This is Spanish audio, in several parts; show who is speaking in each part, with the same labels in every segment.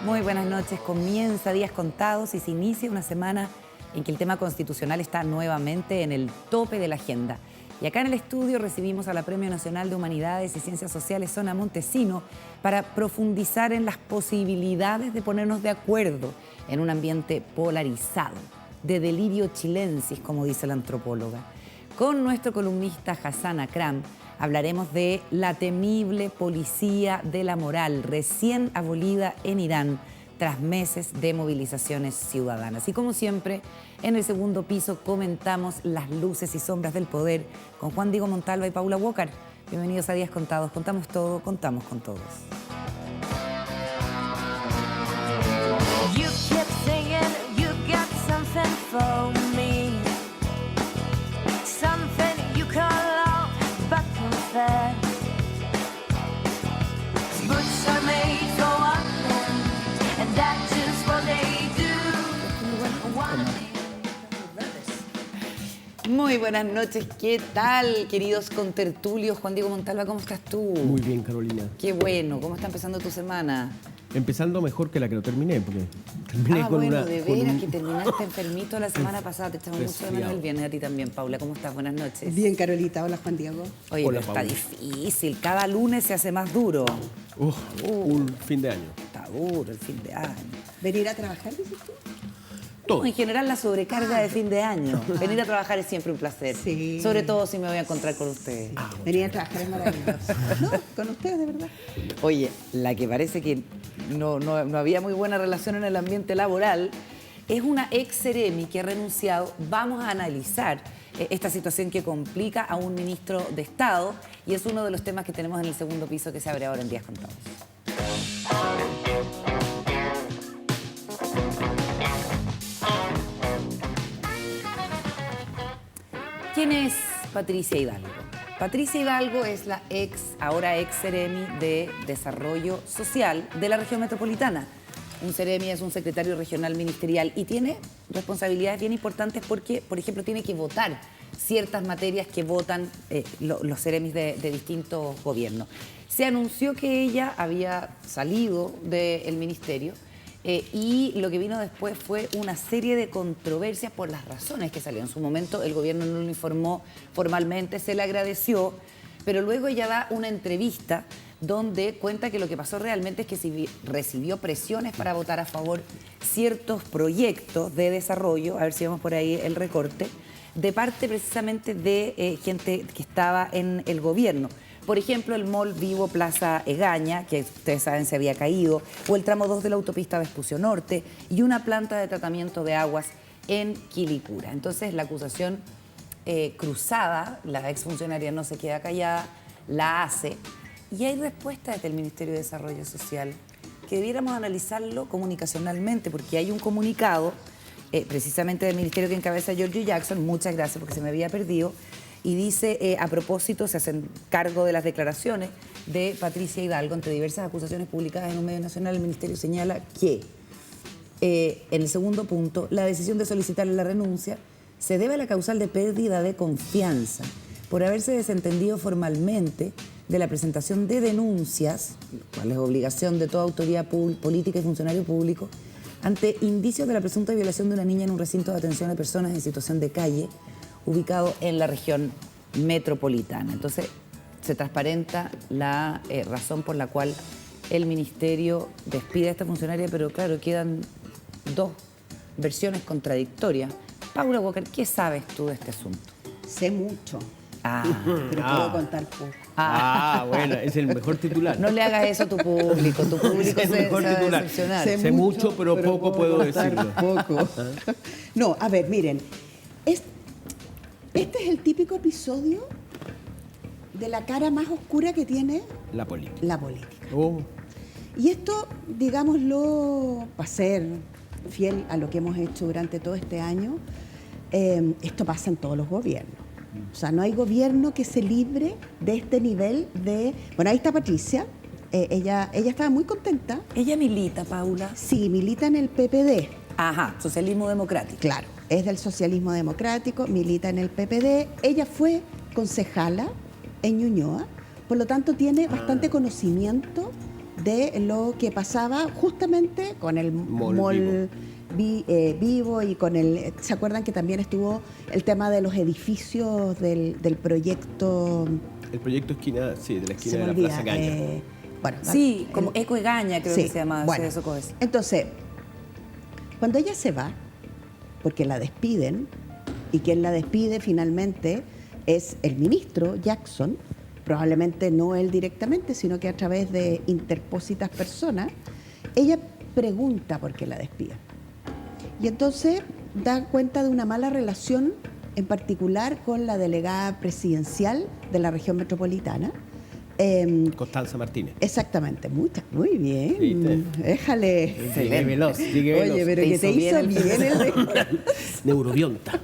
Speaker 1: Muy buenas noches. Comienza Días Contados y se inicia una semana en que el tema constitucional está nuevamente en el tope de la agenda. Y acá en el estudio recibimos a la Premio Nacional de Humanidades y Ciencias Sociales, Zona Montesino, para profundizar en las posibilidades de ponernos de acuerdo en un ambiente polarizado, de delirio chilensis, como dice la antropóloga. Con nuestro columnista Hassan Akram hablaremos de la temible policía de la moral, recién abolida en Irán tras meses de movilizaciones ciudadanas. Y como siempre, en el segundo piso comentamos las luces y sombras del poder con Juan Diego Montalva y Paula Walker. Bienvenidos a Días Contados. Contamos todo, contamos con todos. Muy buenas noches, ¿qué tal, queridos contertulios? Juan Diego Montalva, ¿cómo estás tú?
Speaker 2: Muy bien, Carolina.
Speaker 1: Qué bueno, ¿cómo está empezando tu semana?
Speaker 2: Empezando mejor que la que no terminé, porque terminé con
Speaker 1: bueno,
Speaker 2: una...
Speaker 1: de veras que terminaste enfermito la semana pasada, te echamos mucho de menos el viernes, a ti también, Paula. ¿Cómo estás? Buenas noches.
Speaker 3: Bien, Carolita. Hola, Juan Diego.
Speaker 1: Oye,
Speaker 2: Hola,
Speaker 1: pero está
Speaker 2: Paula.
Speaker 1: difícil, cada lunes se hace más duro.
Speaker 2: Un fin de año.
Speaker 1: Está duro el fin de año.
Speaker 3: ¿Venir a trabajar, dices tú?
Speaker 2: Todo.
Speaker 1: En general, la sobrecarga de fin de año. Venir a trabajar es siempre un placer.
Speaker 3: Sí.
Speaker 1: Sobre todo si me voy a encontrar con ustedes.
Speaker 3: Venir a trabajar es maravilloso. No, con ustedes, de verdad.
Speaker 1: Oye, la que parece que no había muy buena relación en el ambiente laboral es una ex Seremi que ha renunciado. Vamos a analizar esta situación que complica a un ministro de Estado y es uno de los temas que tenemos en el segundo piso que se abre ahora en Días Contados. ¿Quién es Patricia Hidalgo? Patricia Hidalgo es la ahora ex Seremi de Desarrollo Social de la región metropolitana. Un Seremi es un secretario regional ministerial y tiene responsabilidades bien importantes porque, por ejemplo, tiene que votar ciertas materias que votan los Seremis de distintos gobiernos. Se anunció que ella había salido del ministerio y lo que vino después fue una serie de controversias por las razones que salió. En su momento el gobierno no lo informó formalmente, se le agradeció, pero luego ella da una entrevista donde cuenta que lo que pasó realmente es que recibió presiones para votar a favor ciertos proyectos de desarrollo, a ver si vemos por ahí el recorte, de parte precisamente de gente que estaba en el gobierno. Por ejemplo, el mall Vivo Plaza Egaña, que ustedes saben se había caído, o el tramo 2 de la autopista Vespucio Norte, y una planta de tratamiento de aguas en Quilicura. Entonces, la acusación cruzada, la exfuncionaria no se queda callada, la hace, y hay respuesta desde el Ministerio de Desarrollo Social que debiéramos analizarlo comunicacionalmente, porque hay un comunicado precisamente del ministerio que encabeza Giorgio Jackson, muchas gracias porque se me había perdido, y dice, a propósito, se hacen cargo de las declaraciones de Patricia Hidalgo entre diversas acusaciones publicadas en un medio nacional. El ministerio señala que, en el segundo punto, la decisión de solicitarle la renuncia se debe a la causal de pérdida de confianza por haberse desentendido formalmente de la presentación de denuncias, cual es obligación de toda autoridad política y funcionario público, ante indicios de la presunta violación de una niña en un recinto de atención a personas en situación de calle, ubicado en la región metropolitana. Entonces, se transparenta la razón por la cual el ministerio despide a esta funcionaria, pero claro, quedan dos versiones contradictorias. Paula Walker, ¿qué sabes tú de este asunto?
Speaker 3: Sé mucho, pero puedo contar poco.
Speaker 2: Bueno, es el mejor titular.
Speaker 1: No le hagas eso a tu público
Speaker 2: Es el
Speaker 1: se
Speaker 2: mejor
Speaker 1: va a
Speaker 2: titular.
Speaker 1: decepcionar.
Speaker 2: Sé mucho, pero poco puedo
Speaker 3: contar
Speaker 2: decirlo.
Speaker 3: Poco. No, a ver, miren, este es el típico episodio de la cara más oscura que tiene
Speaker 2: La política.
Speaker 3: la política.
Speaker 2: Oh,
Speaker 3: Y esto, digámoslo, para ser fiel a lo que hemos hecho durante todo este año, esto pasa en todos los gobiernos. O sea, no hay gobierno que se libre de este nivel de... Bueno, ahí está Patricia, ella estaba muy contenta.
Speaker 1: Ella milita, Paula.
Speaker 3: Sí, milita en el PPD.
Speaker 1: Ajá, socialismo democrático.
Speaker 3: Claro, es del socialismo democrático, milita en el PPD. Ella fue concejala en Ñuñoa, por lo tanto tiene bastante conocimiento de lo que pasaba justamente con el mall vivo y con el... ¿Se acuerdan que también estuvo el tema de los edificios del proyecto?
Speaker 2: El proyecto esquina, sí, de la esquina
Speaker 3: Se me
Speaker 2: de la
Speaker 3: olvida,
Speaker 2: Plaza Gaña.
Speaker 3: bueno,
Speaker 1: Sí, como Eco y Gaña creo que se llama.
Speaker 3: Bueno,
Speaker 1: Eso es.
Speaker 3: entonces, cuando ella se va, porque la despiden, y quien la despide finalmente es el ministro Jackson, probablemente no él directamente, sino que a través de interpósitas personas, ella pregunta por qué la despiden. Y entonces da cuenta de una mala relación, en particular con la delegada presidencial de la región metropolitana.
Speaker 2: Constanza Martínez.
Speaker 3: Exactamente, muy bien.
Speaker 2: ¿Viste?
Speaker 3: Déjale.
Speaker 2: Llegué veloz, llegué veloz.
Speaker 3: Oye, pero que te hizo bien el
Speaker 2: Neurobionta.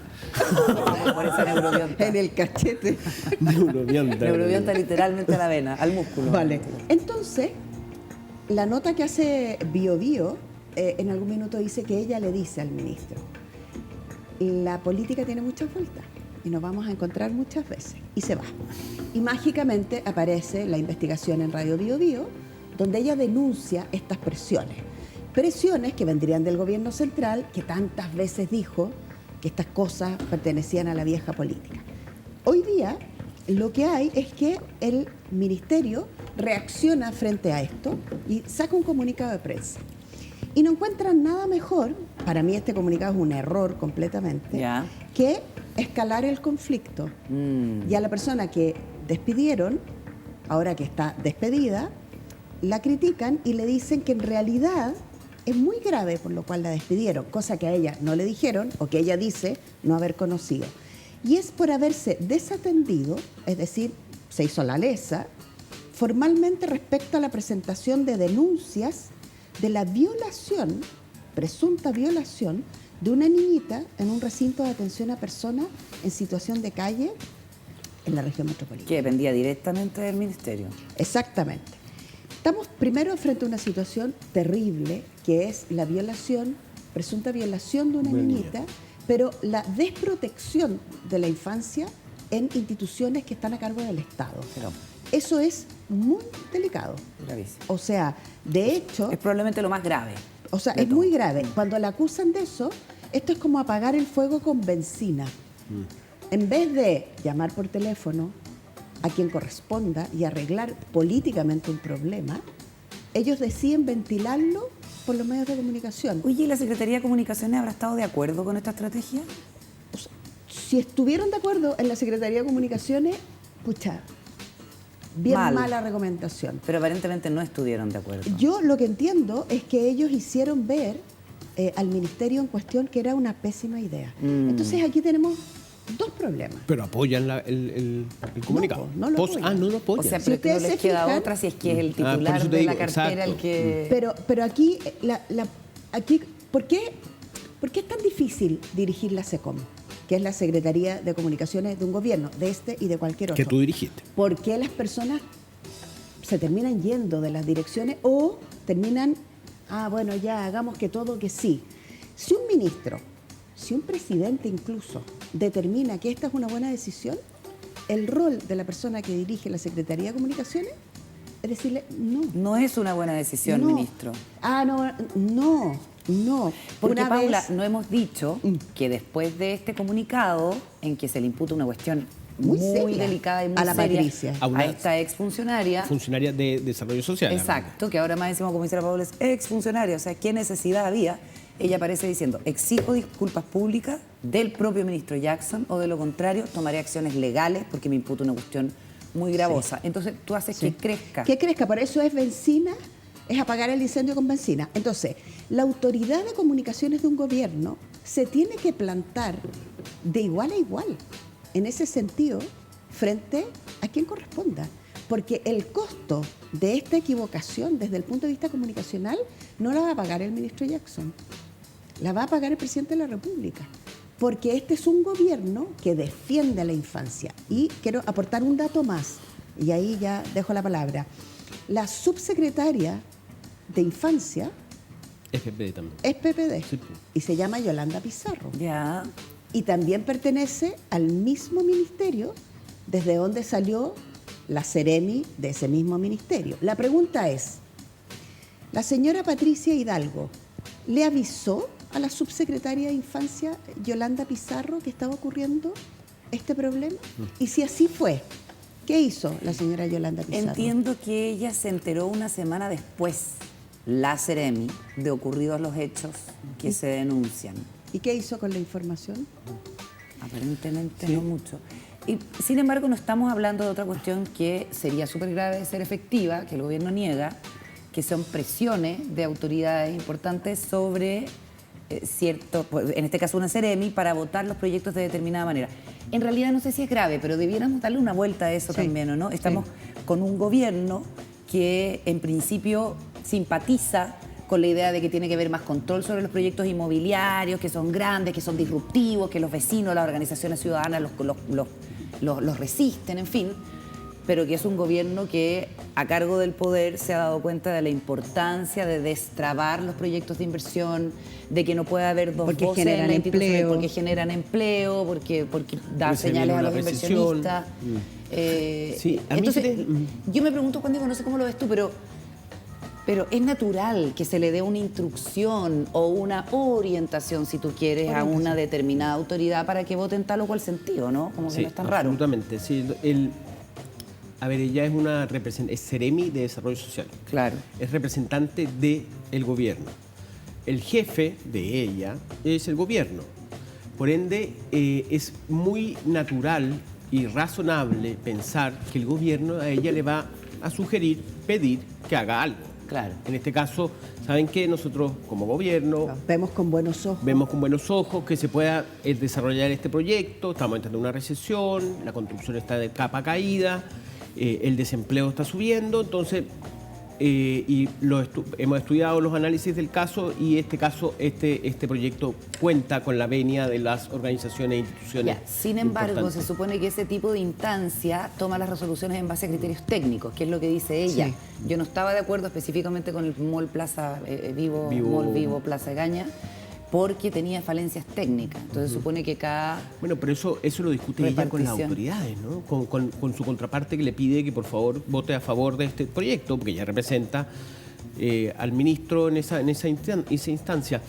Speaker 1: Por esa neurobionta.
Speaker 3: en el cachete.
Speaker 2: Neurobionta.
Speaker 1: Neurobionta literalmente a la vena, al músculo.
Speaker 3: Vale. Entonces, la nota que hace Bio Bio, en algún minuto dice que ella le dice al ministro: la política tiene muchas vueltas y nos vamos a encontrar muchas veces. Y se va. Y mágicamente aparece la investigación en Radio Bio Bio, donde ella denuncia estas presiones. Presiones que vendrían del gobierno central, que tantas veces dijo que estas cosas pertenecían a la vieja política. Hoy día lo que hay es que el ministerio reacciona frente a esto y saca un comunicado de prensa. Y no encuentran nada mejor, para mí este comunicado es un error completamente,
Speaker 1: Ya.
Speaker 3: que escalar el conflicto. Y a la persona que despidieron, ahora que está despedida, la critican y le dicen que en realidad es muy grave por lo cual la despidieron, cosa que a ella no le dijeron o que ella dice no haber conocido. Y es por haberse desatendido, es decir, se hizo la lesa, formalmente respecto a la presentación de denuncias de la violación, presunta violación, de una niñita en un recinto de atención a personas en situación de calle en la región metropolitana.
Speaker 1: Que dependía directamente del ministerio.
Speaker 3: Exactamente. Estamos primero frente a una situación terrible, que es la violación, presunta violación de una niñita, pero la desprotección de la infancia en instituciones que están a cargo del Estado.
Speaker 1: Pero
Speaker 3: Eso es muy delicado.
Speaker 1: gravísimo.
Speaker 3: O sea, de hecho,
Speaker 1: Es probablemente lo más grave.
Speaker 3: es muy grave. Cuando la acusan de eso, esto es como apagar el fuego con benzina. En vez de llamar por teléfono a quien corresponda y arreglar políticamente un problema, ellos deciden ventilarlo por los medios de comunicación.
Speaker 1: Oye, ¿y la Secretaría de Comunicaciones habrá estado de acuerdo con esta estrategia?
Speaker 3: O sea, si estuvieron de acuerdo en la Secretaría de Comunicaciones, pucha, bien
Speaker 1: Mal.
Speaker 3: mala recomendación.
Speaker 1: Pero aparentemente no estuvieron de acuerdo.
Speaker 3: Yo lo que entiendo es que ellos hicieron ver al ministerio en cuestión que era una pésima idea. Entonces aquí tenemos dos problemas.
Speaker 2: Pero apoyan el comunicado.
Speaker 3: No, no lo apoyan.
Speaker 2: No lo apoyan.
Speaker 1: O sea,
Speaker 3: Si
Speaker 1: pero es que no
Speaker 3: ustedes
Speaker 1: les
Speaker 3: se
Speaker 1: queda
Speaker 3: fijan-
Speaker 1: otra si es que es el
Speaker 2: por
Speaker 1: titular
Speaker 2: eso te
Speaker 1: de
Speaker 2: digo,
Speaker 1: la cartera
Speaker 2: exacto.
Speaker 1: el que...
Speaker 3: Pero aquí, aquí ¿por qué es tan difícil dirigir la SECOM, que es la Secretaría de Comunicaciones de un gobierno, de este y de cualquier otro?
Speaker 2: que tú dirigiste.
Speaker 3: ¿Por qué las personas se terminan yendo de las direcciones o terminan, bueno, ya hagamos que todo que sí? Si un ministro, si un presidente incluso, determina que esta es una buena decisión, el rol de la persona que dirige la Secretaría de Comunicaciones es decirle no.
Speaker 1: No es una buena decisión,
Speaker 3: No.
Speaker 1: ministro.
Speaker 3: No.
Speaker 1: Porque,
Speaker 3: Una
Speaker 1: Paula,
Speaker 3: vez-
Speaker 1: no hemos dicho que después de este comunicado, en que se le imputa una cuestión
Speaker 3: Muy
Speaker 1: muy
Speaker 3: seria
Speaker 1: delicada y muy
Speaker 3: a la
Speaker 1: seria
Speaker 3: Patricia.
Speaker 2: A una
Speaker 1: a esta exfuncionaria,
Speaker 2: Funcionaria de Desarrollo Social.
Speaker 1: exacto, que ahora más decimos, como dice la Paula, es exfuncionaria, o sea, ¿qué necesidad había? Ella aparece diciendo, exijo disculpas públicas del propio ministro Jackson, o de lo contrario, tomaré acciones legales porque me imputa una cuestión muy gravosa. Entonces, tú haces que crezca.
Speaker 3: Que crezca, por eso es benzina, es apagar el incendio con benzina. Entonces, la autoridad de comunicaciones de un gobierno se tiene que plantar de igual a igual, en ese sentido, frente a quien corresponda. Porque el costo de esta equivocación desde el punto de vista comunicacional no la va a pagar el ministro Jackson, la va a pagar el presidente de la República. Porque este es un gobierno que defiende a la infancia. Y quiero aportar un dato más, y ahí ya dejo la palabra. La subsecretaria de Infancia
Speaker 2: FPD también.
Speaker 3: es PPD
Speaker 2: Sí, pues.
Speaker 3: y se llama Yolanda Pizarro.
Speaker 1: Ya.
Speaker 3: Y también pertenece al mismo ministerio desde donde salió la Ceremi de ese mismo ministerio. La pregunta es, La señora Patricia Hidalgo le avisó a la subsecretaria de Infancia, Yolanda Pizarro, que estaba ocurriendo este problema. Y si así fue, ¿qué hizo la señora Yolanda Pizarro?
Speaker 1: Entiendo que ella se enteró una semana después, la Seremi, de ocurridos los hechos que se denuncian.
Speaker 3: ¿Y qué hizo con la información?
Speaker 1: Aparentemente no mucho. Y, sin embargo, no estamos hablando de otra cuestión que sería súper grave de ser efectiva, que el gobierno niega, que son presiones de autoridades importantes sobre cierto, en este caso una Seremi, para votar los proyectos de determinada manera. En realidad no sé si es grave, pero debiéramos darle una vuelta a eso también, ¿no? Estamos con un gobierno que en principio simpatiza con la idea de que tiene que haber más control sobre los proyectos inmobiliarios, que son grandes, que son disruptivos, que los vecinos, las organizaciones ciudadanas los resisten, en fin, pero que es un gobierno que a cargo del poder se ha dado cuenta de la importancia de destrabar los proyectos de inversión, de que no puede haber dos voces en la institución, porque generan empleo, porque da señales a los inversionistas. Entonces, yo me pregunto, Juan Diego, no sé cómo lo ves tú, pero es natural que se le dé una instrucción o una orientación, si tú quieres, a una determinada autoridad para que vote en tal o cual sentido, ¿no? Como que no es tan raro.
Speaker 2: Absolutamente, sí. A ver, ella es una es Seremi de Desarrollo Social.
Speaker 1: Claro.
Speaker 2: Es representante del gobierno. El jefe de ella es el gobierno. Por ende, es muy natural y razonable pensar que el gobierno a ella le va a sugerir, pedir que haga algo.
Speaker 1: Claro.
Speaker 2: En este caso, ¿saben qué? Nosotros como gobierno
Speaker 3: vemos con buenos ojos.
Speaker 2: Vemos con buenos ojos que se pueda desarrollar este proyecto. Estamos entrando en una recesión, la construcción está de capa caída, el desempleo está subiendo, entonces hemos estudiado los análisis del caso y este proyecto cuenta con la venia de las organizaciones e instituciones.
Speaker 1: Sin embargo,
Speaker 2: importantes.
Speaker 1: se supone que ese tipo de instancia toma las resoluciones en base a criterios técnicos, que es lo que dice ella.
Speaker 3: Sí.
Speaker 1: Yo no estaba de acuerdo específicamente con el Mall Plaza Mall Vivo Plaza Egaña, porque tenía falencias técnicas. Entonces supone que cada...
Speaker 2: Bueno, pero eso lo discute ella con las autoridades, ¿no? Con su contraparte que le pide que por favor vote a favor de este proyecto, porque ella representa al ministro en esa instancia.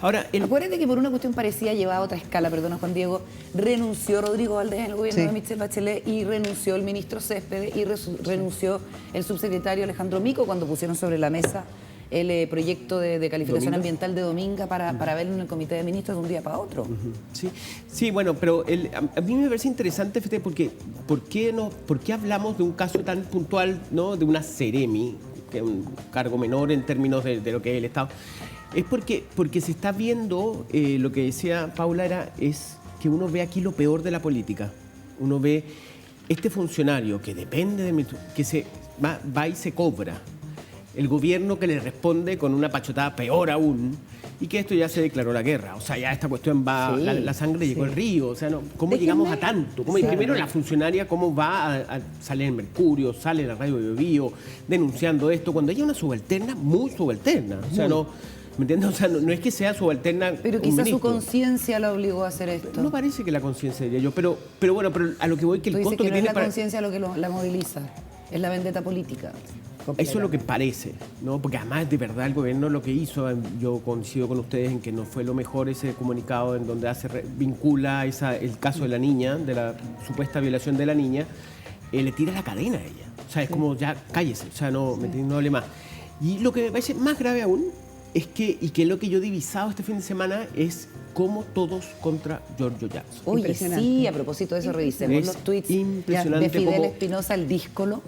Speaker 2: Ahora,
Speaker 1: acuérdate que por una cuestión parecida, llevada a otra escala, perdona Juan Diego, renunció Rodrigo Valdés en el gobierno de Michelle Bachelet y renunció el ministro Céspedes y renunció el subsecretario Alejandro Mico cuando pusieron sobre la mesa el proyecto de calificación ambiental de Dominga para verlo en el comité de ministros de un día para otro.
Speaker 2: Sí, bueno, pero a mí me parece interesante, fíjate, porque ¿por qué hablamos de un caso tan puntual, ¿no? De una Seremi, que es un cargo menor en términos de lo que es el Estado? Es porque se está viendo, lo que decía Paula es que uno ve aquí lo peor de la política. Uno ve este funcionario que depende de que se va y se cobra. El gobierno que le responde con una pachotada peor aún, y que esto ya se declaró la guerra. O sea, ya esta cuestión va, la sangre llegó al río. O sea, ¿cómo llegamos a tanto? Primero la funcionaria, ¿cómo va sale en Mercurio, sale en la radio Bio Bio, denunciando esto, cuando ella es una subalterna, muy subalterna. O sea, no, ¿me entiendes? O sea, no es que sea subalterna.
Speaker 1: Pero quizás su conciencia la obligó a hacer esto.
Speaker 2: No parece que la conciencia, diría yo, pero bueno, pero a lo que voy, que el costo que tiene
Speaker 1: no es la conciencia lo que la moviliza, es la vendetta política.
Speaker 2: Eso es lo que parece, ¿no? Porque además, de verdad, el gobierno lo que hizo, yo coincido con ustedes en que no fue lo mejor ese comunicado en donde vincula el caso de la niña, de la supuesta violación de la niña, le tira la cadena a ella. O sea, es como, ya cállese, o sea, no hable más. Y lo que me parece más grave aún es que lo que yo he divisado este fin de semana es cómo todos contra Giorgio Jackson.
Speaker 1: Oye, sí, a propósito de eso, revisemos los tweets de Fidel Espinosa, el díscolo.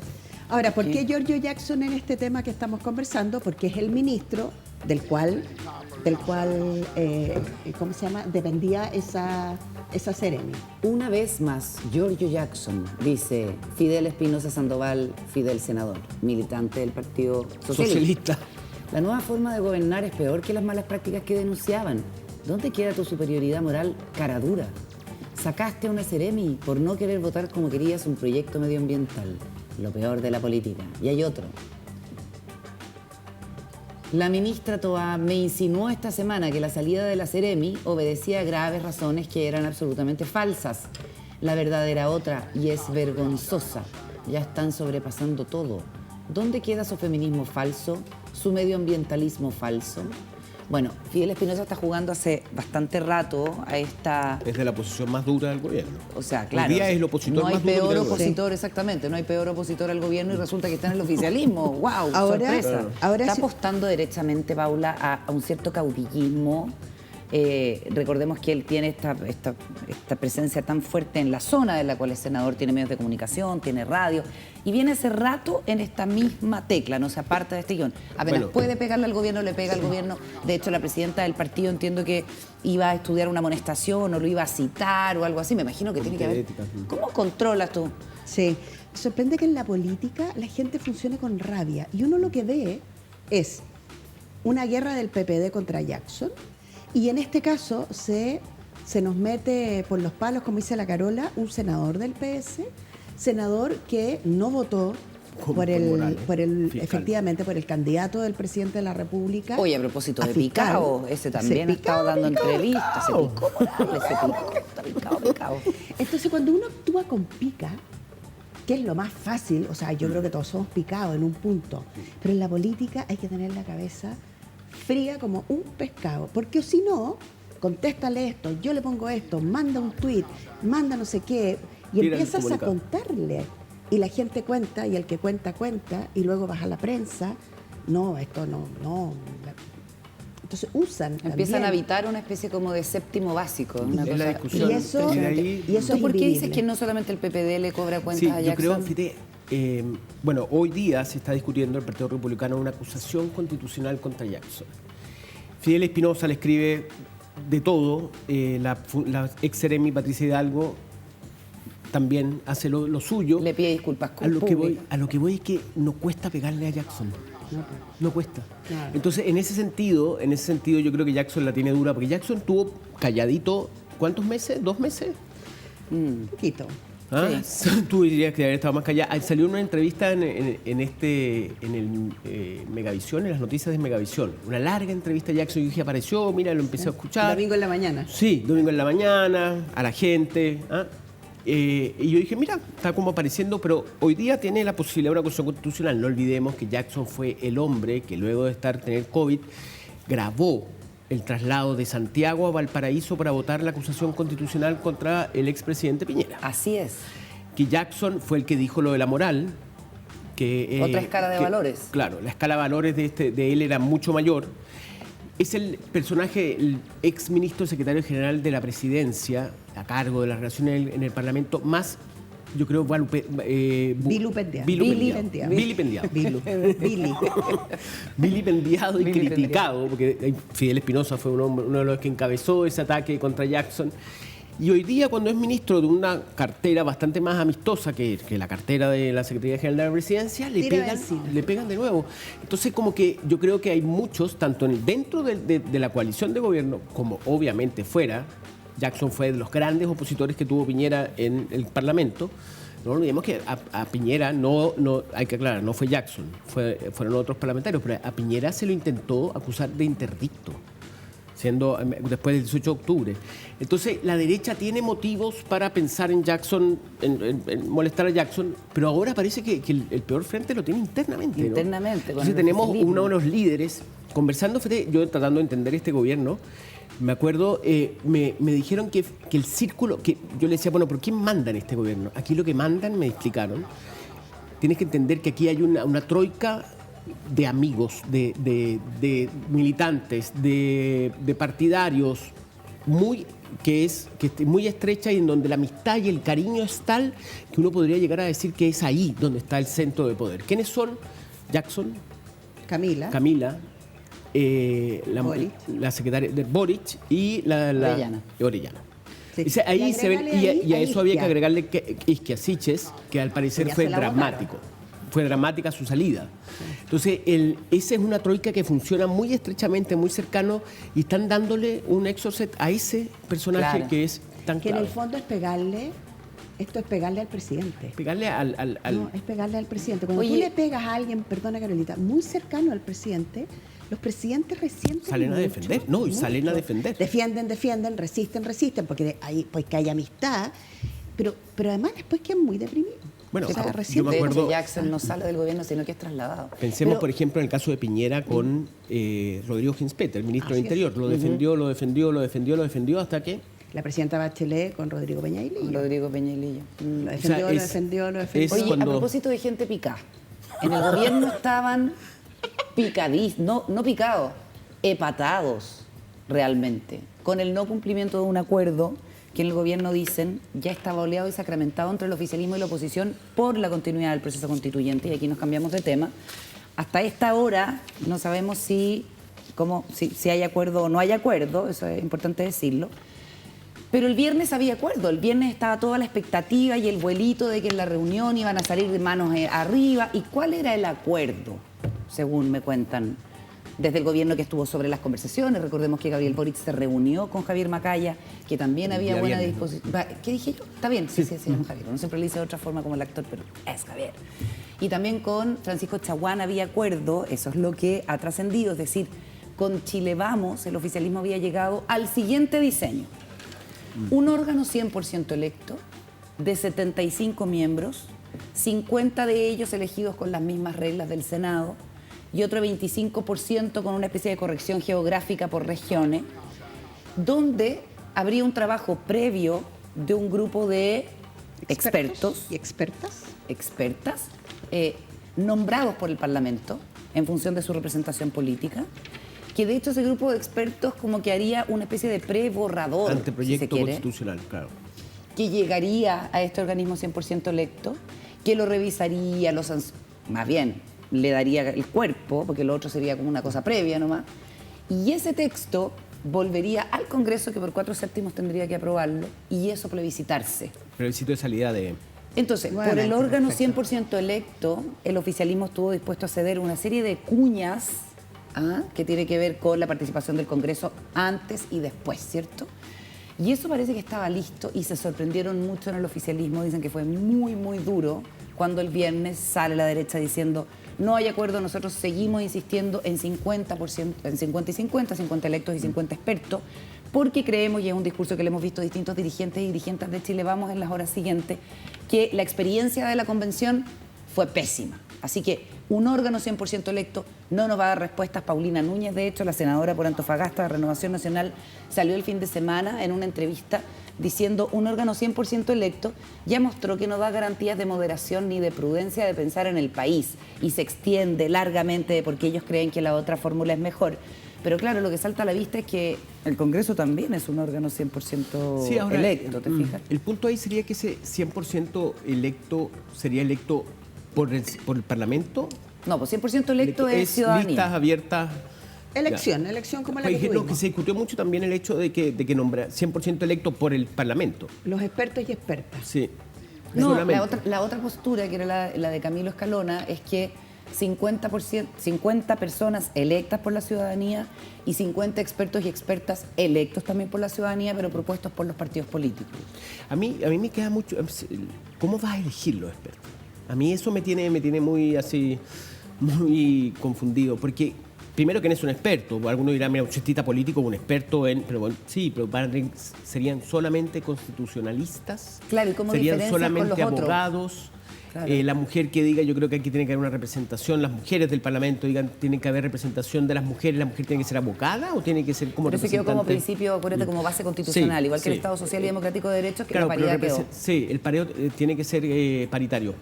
Speaker 3: Ahora, ¿por qué Giorgio Jackson en este tema que estamos conversando? Porque es el ministro del cual ¿cómo se llama? Dependía esa Seremi.
Speaker 1: Una vez más, Giorgio Jackson, dice Fidel Espinosa Sandoval, Fidel senador, militante del Partido Socialista. La nueva forma de gobernar es peor que las malas prácticas que denunciaban. ¿Dónde queda tu superioridad moral, cara dura? Sacaste a una Seremi por no querer votar como querías un proyecto medioambiental. Lo peor de la política. Y hay otro. La ministra Toá me insinuó esta semana que la salida de la Seremi obedecía a graves razones que eran absolutamente falsas. La verdad era otra y es vergonzosa. Ya están sobrepasando todo. ¿Dónde queda su feminismo falso, su medioambientalismo falso. Bueno, Fidel Espinosa está jugando hace bastante rato a esta...
Speaker 2: Es de la posición más dura del gobierno.
Speaker 1: O sea, claro.
Speaker 2: Hoy día es el opositor
Speaker 1: no hay
Speaker 2: más duro
Speaker 1: peor
Speaker 2: del
Speaker 1: opositor, exactamente, no hay peor opositor al gobierno y resulta que está en el oficialismo. ¡Wow! Sorpresa.
Speaker 3: Ahora
Speaker 1: está
Speaker 3: sí.
Speaker 1: apostando derechamente, Paula, a un cierto caudillismo. Recordemos que él tiene esta presencia tan fuerte en la zona de la cual es senador, tiene medios de comunicación, tiene radio, y viene hace rato en esta misma tecla, no se aparta de este guión. Apenas puede pegarle al gobierno, le pega al gobierno. De hecho, la presidenta del partido entiendo que iba a estudiar una amonestación o lo iba a citar o algo así. Me imagino que tiene que haber... ¿Cómo controlas tú?
Speaker 3: Sí, sorprende que en la política la gente funcione con rabia. Y uno lo que ve es una guerra del PPD contra Jackson. Y en este caso se nos mete por los palos, como dice la Carola, un senador del PS, senador que no votó efectivamente por el candidato del presidente de la República.
Speaker 1: Oye, a propósito de Picao, ese también ha estado dando entrevistas. Se picó Morales, está picado.
Speaker 3: Entonces, cuando uno actúa con pica, que es lo más fácil, o sea, yo creo que todos somos picados en un punto, pero en la política hay que tener la cabeza fría como un pescado, porque si no, contéstale esto, yo le pongo esto, manda un tuit, manda no sé qué, y empiezas a contarle. Y la gente cuenta, y el que cuenta, y luego vas a la prensa. No, esto no. Entonces usan
Speaker 1: Empiezan
Speaker 3: también
Speaker 1: a habitar una especie como de séptimo básico. Una
Speaker 2: y
Speaker 1: cosa,
Speaker 2: la discusión.
Speaker 3: Y eso
Speaker 1: ¿Tú por qué dices que no solamente el PPD le cobra cuentas a Jackson?
Speaker 2: Yo creo, bueno, hoy día se está discutiendo el Partido Republicano una acusación constitucional contra Jackson. Fidel Espinosa le escribe de todo, la ex seremi Patricia Hidalgo también hace lo suyo.
Speaker 1: Le pide disculpas
Speaker 2: a lo que voy es que no cuesta pegarle a Jackson. No cuesta.
Speaker 3: Claro.
Speaker 2: Entonces, en ese sentido, yo creo que Jackson la tiene dura, porque Jackson tuvo calladito, ¿cuántos meses? ¿2 meses?
Speaker 3: un poquito.
Speaker 2: ¿Ah? Sí. Tú dirías que haber estado más callada. Salió una entrevista en el Megavisión, en las noticias de Megavisión. Una larga entrevista a Jackson. Yo dije, apareció, mira, lo empecé a escuchar.
Speaker 3: Domingo en la mañana.
Speaker 2: Sí, domingo en la mañana, a la gente. ¿Ah? Y yo dije, mira, está como apareciendo, pero hoy día tiene la posibilidad de una acusación constitucional. No olvidemos que Jackson fue el hombre que luego de tener COVID, grabó el traslado de Santiago a Valparaíso para votar la acusación constitucional contra el expresidente Piñera.
Speaker 1: Así es.
Speaker 2: Que Jackson fue el que dijo lo de la moral. Que,
Speaker 1: otra escala de valores.
Speaker 2: Claro, la escala de valores de él era mucho mayor. Es el personaje, el ex ministro secretario general de la presidencia, a cargo de las relaciones en el Parlamento, más, yo creo,
Speaker 3: vilipendiado.
Speaker 2: Vilipendiado y criticado, porque Fidel Espinosa fue uno de los que encabezó ese ataque contra Jackson. Y hoy día, cuando es ministro de una cartera bastante más amistosa que la cartera de la Secretaría General de la Presidencia, le pegan de nuevo. Entonces, como que yo creo que hay muchos, tanto dentro de la coalición de gobierno, como obviamente fuera. Jackson fue de los grandes opositores que tuvo Piñera en el Parlamento. No olvidemos que a Piñera, no hay que aclarar, no fue Jackson, fueron otros parlamentarios, pero a Piñera se lo intentó acusar de interdicto, siendo después del 18 de octubre. Entonces, la derecha tiene motivos para pensar en Jackson, en molestar a Jackson, pero ahora parece que el peor frente lo tiene internamente, ¿no?
Speaker 1: Internamente.
Speaker 2: Entonces, tenemos uno de los líderes, conversando, yo tratando de entender este gobierno, me acuerdo, me dijeron que el círculo, que yo le decía, bueno, ¿pero quién manda en este gobierno? Aquí lo que mandan, me explicaron, tienes que entender que aquí hay una troika de amigos, de militantes, de partidarios, que es muy estrecha y en donde la amistad y el cariño es tal que uno podría llegar a decir que es ahí donde está el centro de poder. ¿Quiénes son? Jackson, Camila, la secretaria de Boric y Orellana. Sí. Ahí se ve, y a eso había que agregarle Isquia Siches, que al parecer fue dramático. Fue dramática su salida. Entonces, esa es una troika que funciona muy estrechamente, muy cercano, y están dándole un exocet a ese personaje que es tan clave.
Speaker 3: Que en el fondo es pegarle, esto es pegarle al presidente.
Speaker 2: Pegarle
Speaker 3: No, es pegarle al presidente. Cuando tú le pegas a alguien, perdona Carolita, muy cercano al presidente, los presidentes resienten
Speaker 2: salen
Speaker 3: mucho,
Speaker 2: a defender, salen a defender.
Speaker 3: Defienden, resisten, porque hay amistad, pero además después quedan muy deprimidos.
Speaker 2: Bueno,
Speaker 3: O sea,
Speaker 2: yo
Speaker 3: recién
Speaker 2: me
Speaker 1: De
Speaker 2: acuerdo,
Speaker 1: hecho, Jackson no sale del gobierno, sino que es trasladado.
Speaker 2: pensemos
Speaker 1: Pero-
Speaker 2: por ejemplo en el caso de Piñera con Rodrigo Ginspeter, el ministro
Speaker 3: Así
Speaker 2: del Interior. Lo defendió, lo defendió, lo defendió, lo defendió hasta que...
Speaker 3: La presidenta Bachelet con Rodrigo Peña y Lillo.
Speaker 1: Rodrigo Peñalillo.
Speaker 3: Lo defendió,
Speaker 2: O sea,
Speaker 3: lo
Speaker 2: es-
Speaker 3: defendió, lo defendió.
Speaker 2: es
Speaker 1: Oye,
Speaker 2: cuando-
Speaker 1: a propósito de gente picada, en el gobierno estaban no picados, hepatados realmente, con el no cumplimiento de un acuerdo que en el gobierno dicen ya estaba oleado y sacramentado entre el oficialismo y la oposición por la continuidad del proceso constituyente, y aquí nos cambiamos de tema. Hasta esta hora no sabemos si hay acuerdo o no hay acuerdo, eso es importante decirlo. Pero el viernes había acuerdo, el viernes estaba toda la expectativa y el vuelito de que en la reunión iban a salir de manos arriba. ¿Y cuál era el acuerdo, según me cuentan desde el gobierno que estuvo sobre las conversaciones? Recordemos que Gabriel Boric se reunió con Javier Macaya, que también había
Speaker 2: día
Speaker 1: buena
Speaker 2: viernes, ¿no?
Speaker 1: disposición. ¿Qué dije yo? Está bien, sí, se llama Javier. No siempre le dice de otra forma como el actor, pero es Javier. Y también con Francisco Chaguán había acuerdo, eso es lo que ha trascendido, es decir, con Chile Vamos, el oficialismo había llegado al siguiente diseño. Un órgano 100% electo, de 75 miembros, 50 de ellos elegidos con las mismas reglas del Senado y otro 25% con una especie de corrección geográfica por regiones, donde habría un trabajo previo de un grupo de expertos
Speaker 3: y expertas.
Speaker 1: expertas nombrados por el Parlamento en función de su representación política, que de hecho ese grupo de expertos como que haría una especie de pre-borrador, si se
Speaker 2: Anteproyecto
Speaker 1: quiere,
Speaker 2: constitucional, claro.
Speaker 1: que llegaría a este organismo 100% electo, que lo revisaría, más bien le daría el cuerpo, porque lo otro sería como una cosa previa nomás, y ese texto volvería al Congreso, que por 4/7 tendría que aprobarlo, y eso plebiscitarse.
Speaker 2: Plebiscito de salida de...
Speaker 1: Entonces,
Speaker 3: Bueno,
Speaker 1: por el órgano
Speaker 3: perfecto.
Speaker 1: 100% electo, el oficialismo estuvo dispuesto a ceder una serie de cuñas que tiene que ver con la participación del Congreso antes y después, ¿cierto? Y eso parece que estaba listo y se sorprendieron mucho en el oficialismo. Dicen que fue muy, muy duro cuando el viernes sale la derecha diciendo no hay acuerdo, nosotros seguimos insistiendo en 50%, en 50 y 50, 50 electos y 50 expertos, porque creemos, y es un discurso que le hemos visto a distintos dirigentes y dirigentes de Chile Vamos en las horas siguientes, que la experiencia de la convención fue pésima. Así que un órgano 100% electo no nos va a dar respuestas. Paulina Núñez, de hecho, la senadora por Antofagasta de Renovación Nacional, salió el fin de semana en una entrevista diciendo un órgano 100% electo ya mostró que no da garantías de moderación ni de prudencia de pensar en el país y se extiende largamente porque ellos creen que la otra fórmula es mejor. Pero claro, lo que salta a la vista es que el Congreso también es un órgano 100%
Speaker 2: Sí, ahora,
Speaker 1: electo, ¿te fijas?
Speaker 2: El punto ahí sería que ese 100% electo sería electo por el Parlamento.
Speaker 1: No, pues 100% electo es
Speaker 2: listas
Speaker 1: ciudadanía.
Speaker 2: abiertas.
Speaker 3: Elección como la que
Speaker 2: Oye, no, que
Speaker 3: tuvimos.
Speaker 2: se discutió mucho también el hecho de que nombra 100% electo por el Parlamento.
Speaker 3: Los expertos y expertas.
Speaker 2: Sí.
Speaker 1: No,
Speaker 2: solamente.
Speaker 1: la otra postura, que era la de Camilo Escalona, es que 50 personas electas por la ciudadanía y 50 expertos y expertas electos también por la ciudadanía, pero propuestos por los partidos políticos.
Speaker 2: A mí me queda mucho... ¿Cómo vas a elegir los expertos? A mí eso me tiene muy así, muy confundido, porque primero, ¿quién es un experto? Alguno dirá, mira, un chistita político, un experto en... Pero bueno, sí, pero serían solamente constitucionalistas.
Speaker 1: Claro, ¿y cómo
Speaker 2: serían
Speaker 1: diferencias con
Speaker 2: solamente
Speaker 1: los otros?
Speaker 2: abogados.
Speaker 1: Claro.
Speaker 2: La mujer que diga, yo creo que aquí tiene que haber una representación, las mujeres del Parlamento digan, tiene que haber representación de las mujeres, ¿la mujer tiene que ser abogada o tiene que ser como
Speaker 1: Pero se quedó
Speaker 2: representante?
Speaker 1: como principio, acuérdate, como base constitucional,
Speaker 2: Sí,
Speaker 1: igual que el
Speaker 2: sí.
Speaker 1: Estado Social y Democrático de Derechos, que
Speaker 2: Claro,
Speaker 1: la
Speaker 2: pero
Speaker 1: paridad quedó.
Speaker 2: sí, el pareo tiene que ser paritario.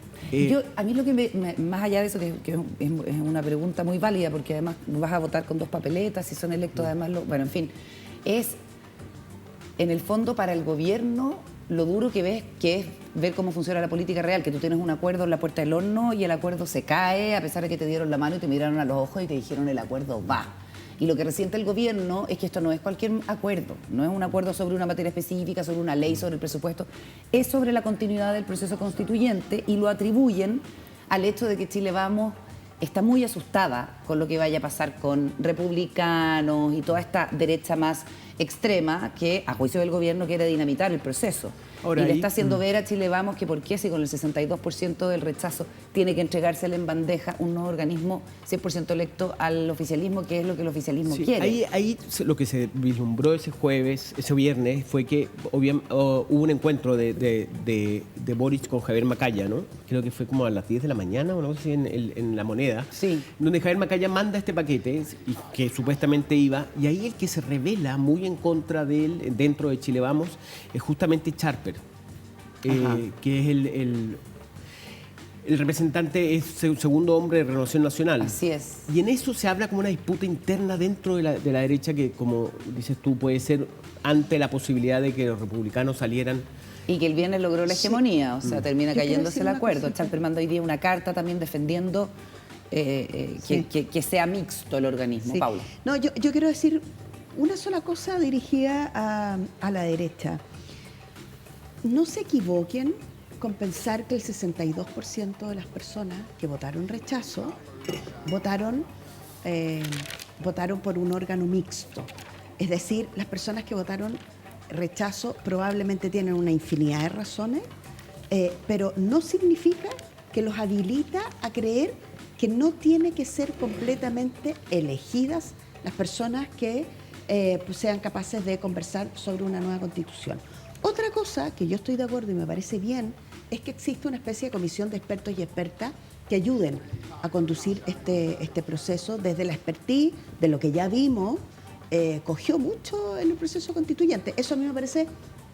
Speaker 1: A mí lo que más allá de eso, que es una pregunta muy válida, porque además vas a votar con 2 papeletas, si son electos además, bueno, en fin, es en el fondo para el gobierno lo duro que ves, que es ver cómo funciona la política real, que tú tienes un acuerdo en la puerta del horno y el acuerdo se cae a pesar de que te dieron la mano y te miraron a los ojos y te dijeron el acuerdo va. Y lo que resiente el gobierno es que esto no es cualquier acuerdo, no es un acuerdo sobre una materia específica, sobre una ley, sobre el presupuesto, es sobre la continuidad del proceso constituyente y lo atribuyen al hecho de que Chile Vamos está muy asustada con lo que vaya a pasar con republicanos y toda esta derecha más extrema que, a juicio del gobierno, quiere dinamitar el proceso.
Speaker 2: Ahora,
Speaker 1: y le
Speaker 2: ahí,
Speaker 1: está haciendo ver a Chile Vamos que por qué si con el 62% del rechazo tiene que entregársele en bandeja un nuevo organismo 100% electo al oficialismo, que es lo que el oficialismo
Speaker 2: sí,
Speaker 1: quiere.
Speaker 2: ahí lo que se vislumbró ese viernes, fue que hubo un encuentro de Boric con Javier Macaya, ¿no? Creo que fue como a las 10 de la mañana o no sé, en La Moneda,
Speaker 1: Sí.
Speaker 2: donde Javier Macaya manda este paquete y que supuestamente iba, y ahí el que se revela muy en contra de él dentro de Chile Vamos es justamente Charper, que es el representante, es el segundo hombre de Renovación Nacional.
Speaker 1: Así es.
Speaker 2: Y en eso se habla como una disputa interna dentro de la derecha que, como dices tú, puede ser ante la posibilidad de que los republicanos salieran.
Speaker 1: Y que el viernes logró la hegemonía, o sea, termina
Speaker 3: Yo quiero
Speaker 1: cayéndose
Speaker 3: decir
Speaker 1: el
Speaker 3: una
Speaker 1: acuerdo.
Speaker 3: cosita.
Speaker 1: Charper mandó hoy día una carta también defendiendo que sea mixto el organismo.
Speaker 3: Sí.
Speaker 1: Paula.
Speaker 3: No, yo quiero decir una sola cosa dirigida a la derecha. No se equivoquen con pensar que el 62% de las personas que votaron rechazo votaron por un órgano mixto. Es decir, las personas que votaron rechazo probablemente tienen una infinidad de razones, pero no significa que los habilita a creer que no tiene que ser completamente elegidas las personas que pues sean capaces de conversar sobre una nueva constitución. Otra cosa que yo estoy de acuerdo y me parece bien es que existe una especie de comisión de expertos y expertas que ayuden a conducir este proceso desde la expertise de lo que ya vimos, cogió mucho en el proceso constituyente. Eso a mí me parece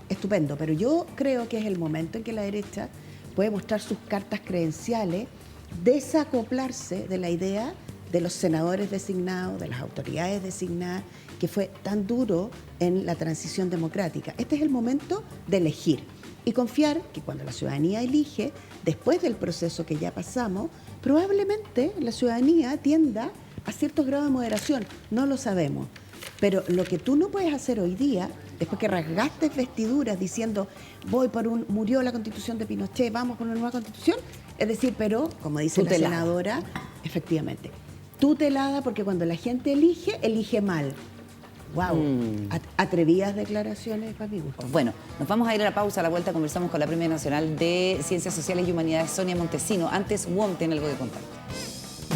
Speaker 3: estupendo, pero yo creo que es el momento en que la derecha puede mostrar sus cartas credenciales, desacoplarse de la idea de los senadores designados, de las autoridades designadas, que fue tan duro en la transición democrática. Este es el momento de elegir y confiar que cuando la ciudadanía elige, después del proceso que ya pasamos, probablemente la ciudadanía tienda a cierto grado de moderación. No lo sabemos. Pero lo que tú no puedes hacer hoy día, después que rasgaste vestiduras diciendo murió la Constitución de Pinochet, vamos por una nueva Constitución, es decir, pero, como dice
Speaker 1: Tutelada.
Speaker 3: la senadora, efectivamente, tutelada porque cuando la gente elige mal. Wow, atrevidas declaraciones para mi gusto.
Speaker 1: Bueno, nos vamos a ir a la pausa. A la vuelta conversamos con la Premia Nacional de Ciencias Sociales y Humanidades, Sonia Montesino. Antes, WOM tiene algo que contar.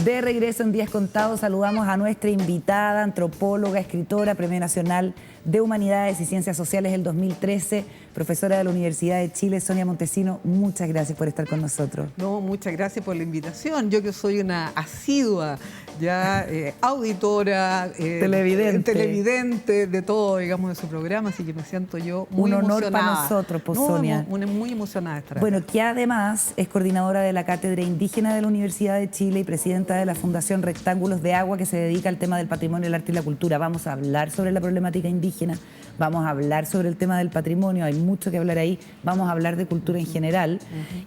Speaker 1: De regreso en Días Contados, saludamos a nuestra invitada, antropóloga, escritora, Premio Nacional de Humanidades y Ciencias Sociales del 2013, profesora de la Universidad de Chile, Sonia Montesino. Muchas gracias por estar con nosotros.
Speaker 4: No, muchas gracias por la invitación. Yo que soy una asidua, ya auditora, televidente de todo, digamos, de su programa, así que me siento yo muy emocionada.
Speaker 1: Un honor para nosotros, pues, Sonia.
Speaker 4: Muy emocionada de estar
Speaker 1: Bueno, que además es coordinadora de la Cátedra Indígena de la Universidad de Chile y presidenta de la Fundación Rectángulos de Agua, que se dedica al tema del patrimonio, el arte y la cultura. Vamos a hablar sobre la problemática indígena, vamos a hablar sobre el tema del patrimonio, hay mucho que hablar ahí, vamos a hablar de cultura en general.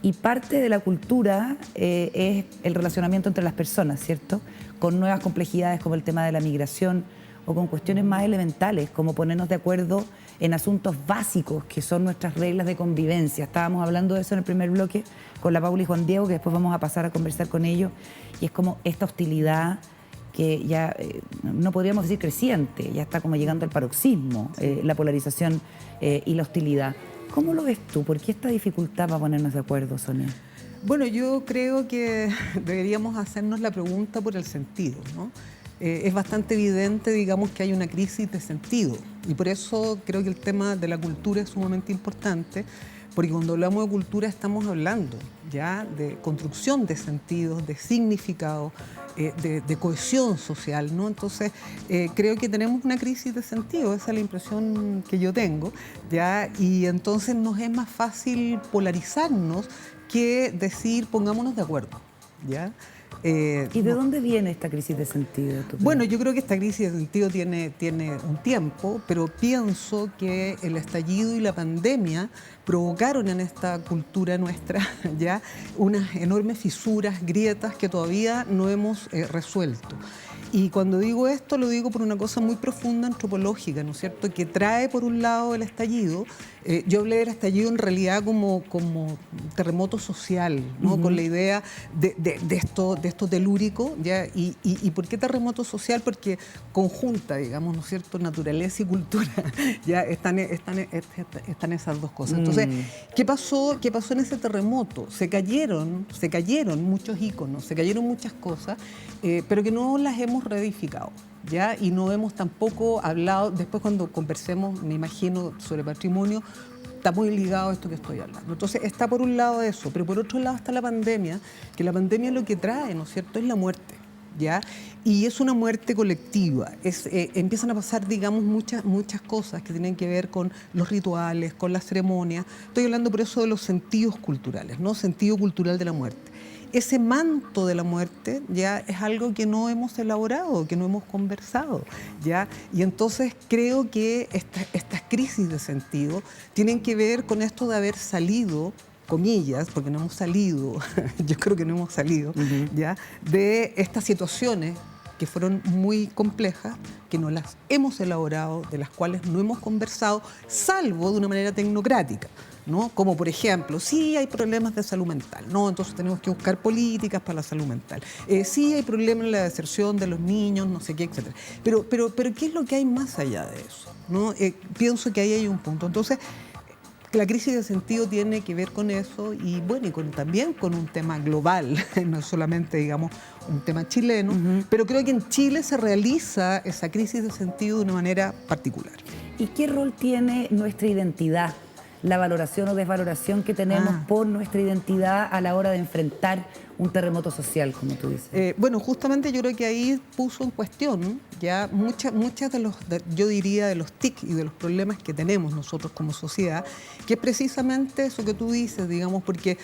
Speaker 1: Y parte de la cultura es el relacionamiento entre las personas, ¿cierto? Con nuevas complejidades como el tema de la migración o con cuestiones más elementales, como ponernos de acuerdo en asuntos básicos que son nuestras reglas de convivencia. Estábamos hablando de eso en el primer bloque con la Paula y Juan Diego, que después vamos a pasar a conversar con ellos, y es como esta hostilidad que ya no podríamos decir creciente, ya está como llegando al paroxismo, la polarización y la hostilidad. ¿Cómo lo ves tú? ¿Por qué esta dificultad para ponernos de acuerdo, Sonia?
Speaker 4: Bueno, yo creo que deberíamos hacernos la pregunta por el sentido, ¿no? Es bastante evidente, digamos, que hay una crisis de sentido y por eso creo que el tema de la cultura es sumamente importante, porque cuando hablamos de cultura estamos hablando ya de construcción de sentidos, de significado, de cohesión social, ¿no? Entonces, creo que tenemos una crisis de sentido, esa es la impresión que yo tengo, ¿ya? Y entonces nos es más fácil polarizarnos que decir pongámonos de acuerdo, ¿ya?
Speaker 1: ¿Y de dónde viene esta crisis de sentido?
Speaker 4: Bueno, yo creo que esta crisis de sentido tiene un tiempo, pero pienso que el estallido y la pandemia provocaron en esta cultura nuestra ya unas enormes fisuras, grietas que todavía no hemos resuelto. Y cuando digo esto, lo digo por una cosa muy profunda antropológica, ¿no es cierto?, que trae por un lado el estallido. Yo hablé del estallido en realidad como terremoto social, ¿no? Con la idea de esto telúrico, ¿ya? ¿Y por qué terremoto social? Porque conjunta, digamos, ¿no es cierto?, naturaleza y cultura, ya están esas dos cosas. Entonces, ¿qué pasó en ese terremoto? Se cayeron muchos íconos, se cayeron muchas cosas, pero que no las hemos reedificado, ¿ya? Y no hemos tampoco hablado, después cuando conversemos, me imagino, sobre patrimonio, está muy ligado a esto que estoy hablando. Entonces, está por un lado eso, pero por otro lado está la pandemia, que la pandemia lo que trae, ¿no es cierto?, es la muerte, ¿ya? Y es una muerte colectiva. Empiezan a pasar, digamos, muchas cosas que tienen que ver con los rituales, con las ceremonias. Estoy hablando por eso de los sentidos culturales, ¿no? Sentido cultural de la muerte. Ese manto de la muerte ya es algo que no hemos elaborado, que no hemos conversado, ¿ya? Y entonces creo que estas crisis de sentido tienen que ver con esto de haber salido, comillas, porque no hemos salido, yo creo que no hemos salido, ¿ya?, de estas situaciones que fueron muy complejas, que no las hemos elaborado, de las cuales no hemos conversado, salvo de una manera tecnocrática, ¿no? Como por ejemplo, sí hay problemas de salud mental, ¿no? Entonces tenemos que buscar políticas para la salud mental. Sí hay problemas en la deserción de los niños, no sé qué, etcétera. Pero ¿qué es lo que hay más allá de eso, ¿no? Pienso que ahí hay un punto. Entonces, la crisis de sentido tiene que ver con eso y bueno, y también con un tema global, no solamente, digamos, un tema chileno, pero creo que en Chile se realiza esa crisis de sentido de una manera particular.
Speaker 1: ¿Y qué rol tiene nuestra identidad? La valoración o desvaloración que tenemos por nuestra identidad a la hora de enfrentar un terremoto social, como tú dices.
Speaker 4: Bueno, justamente yo creo que ahí puso en cuestión ya muchas yo diría, de los tics y de los problemas que tenemos nosotros como sociedad, que es precisamente eso que tú dices, digamos, porque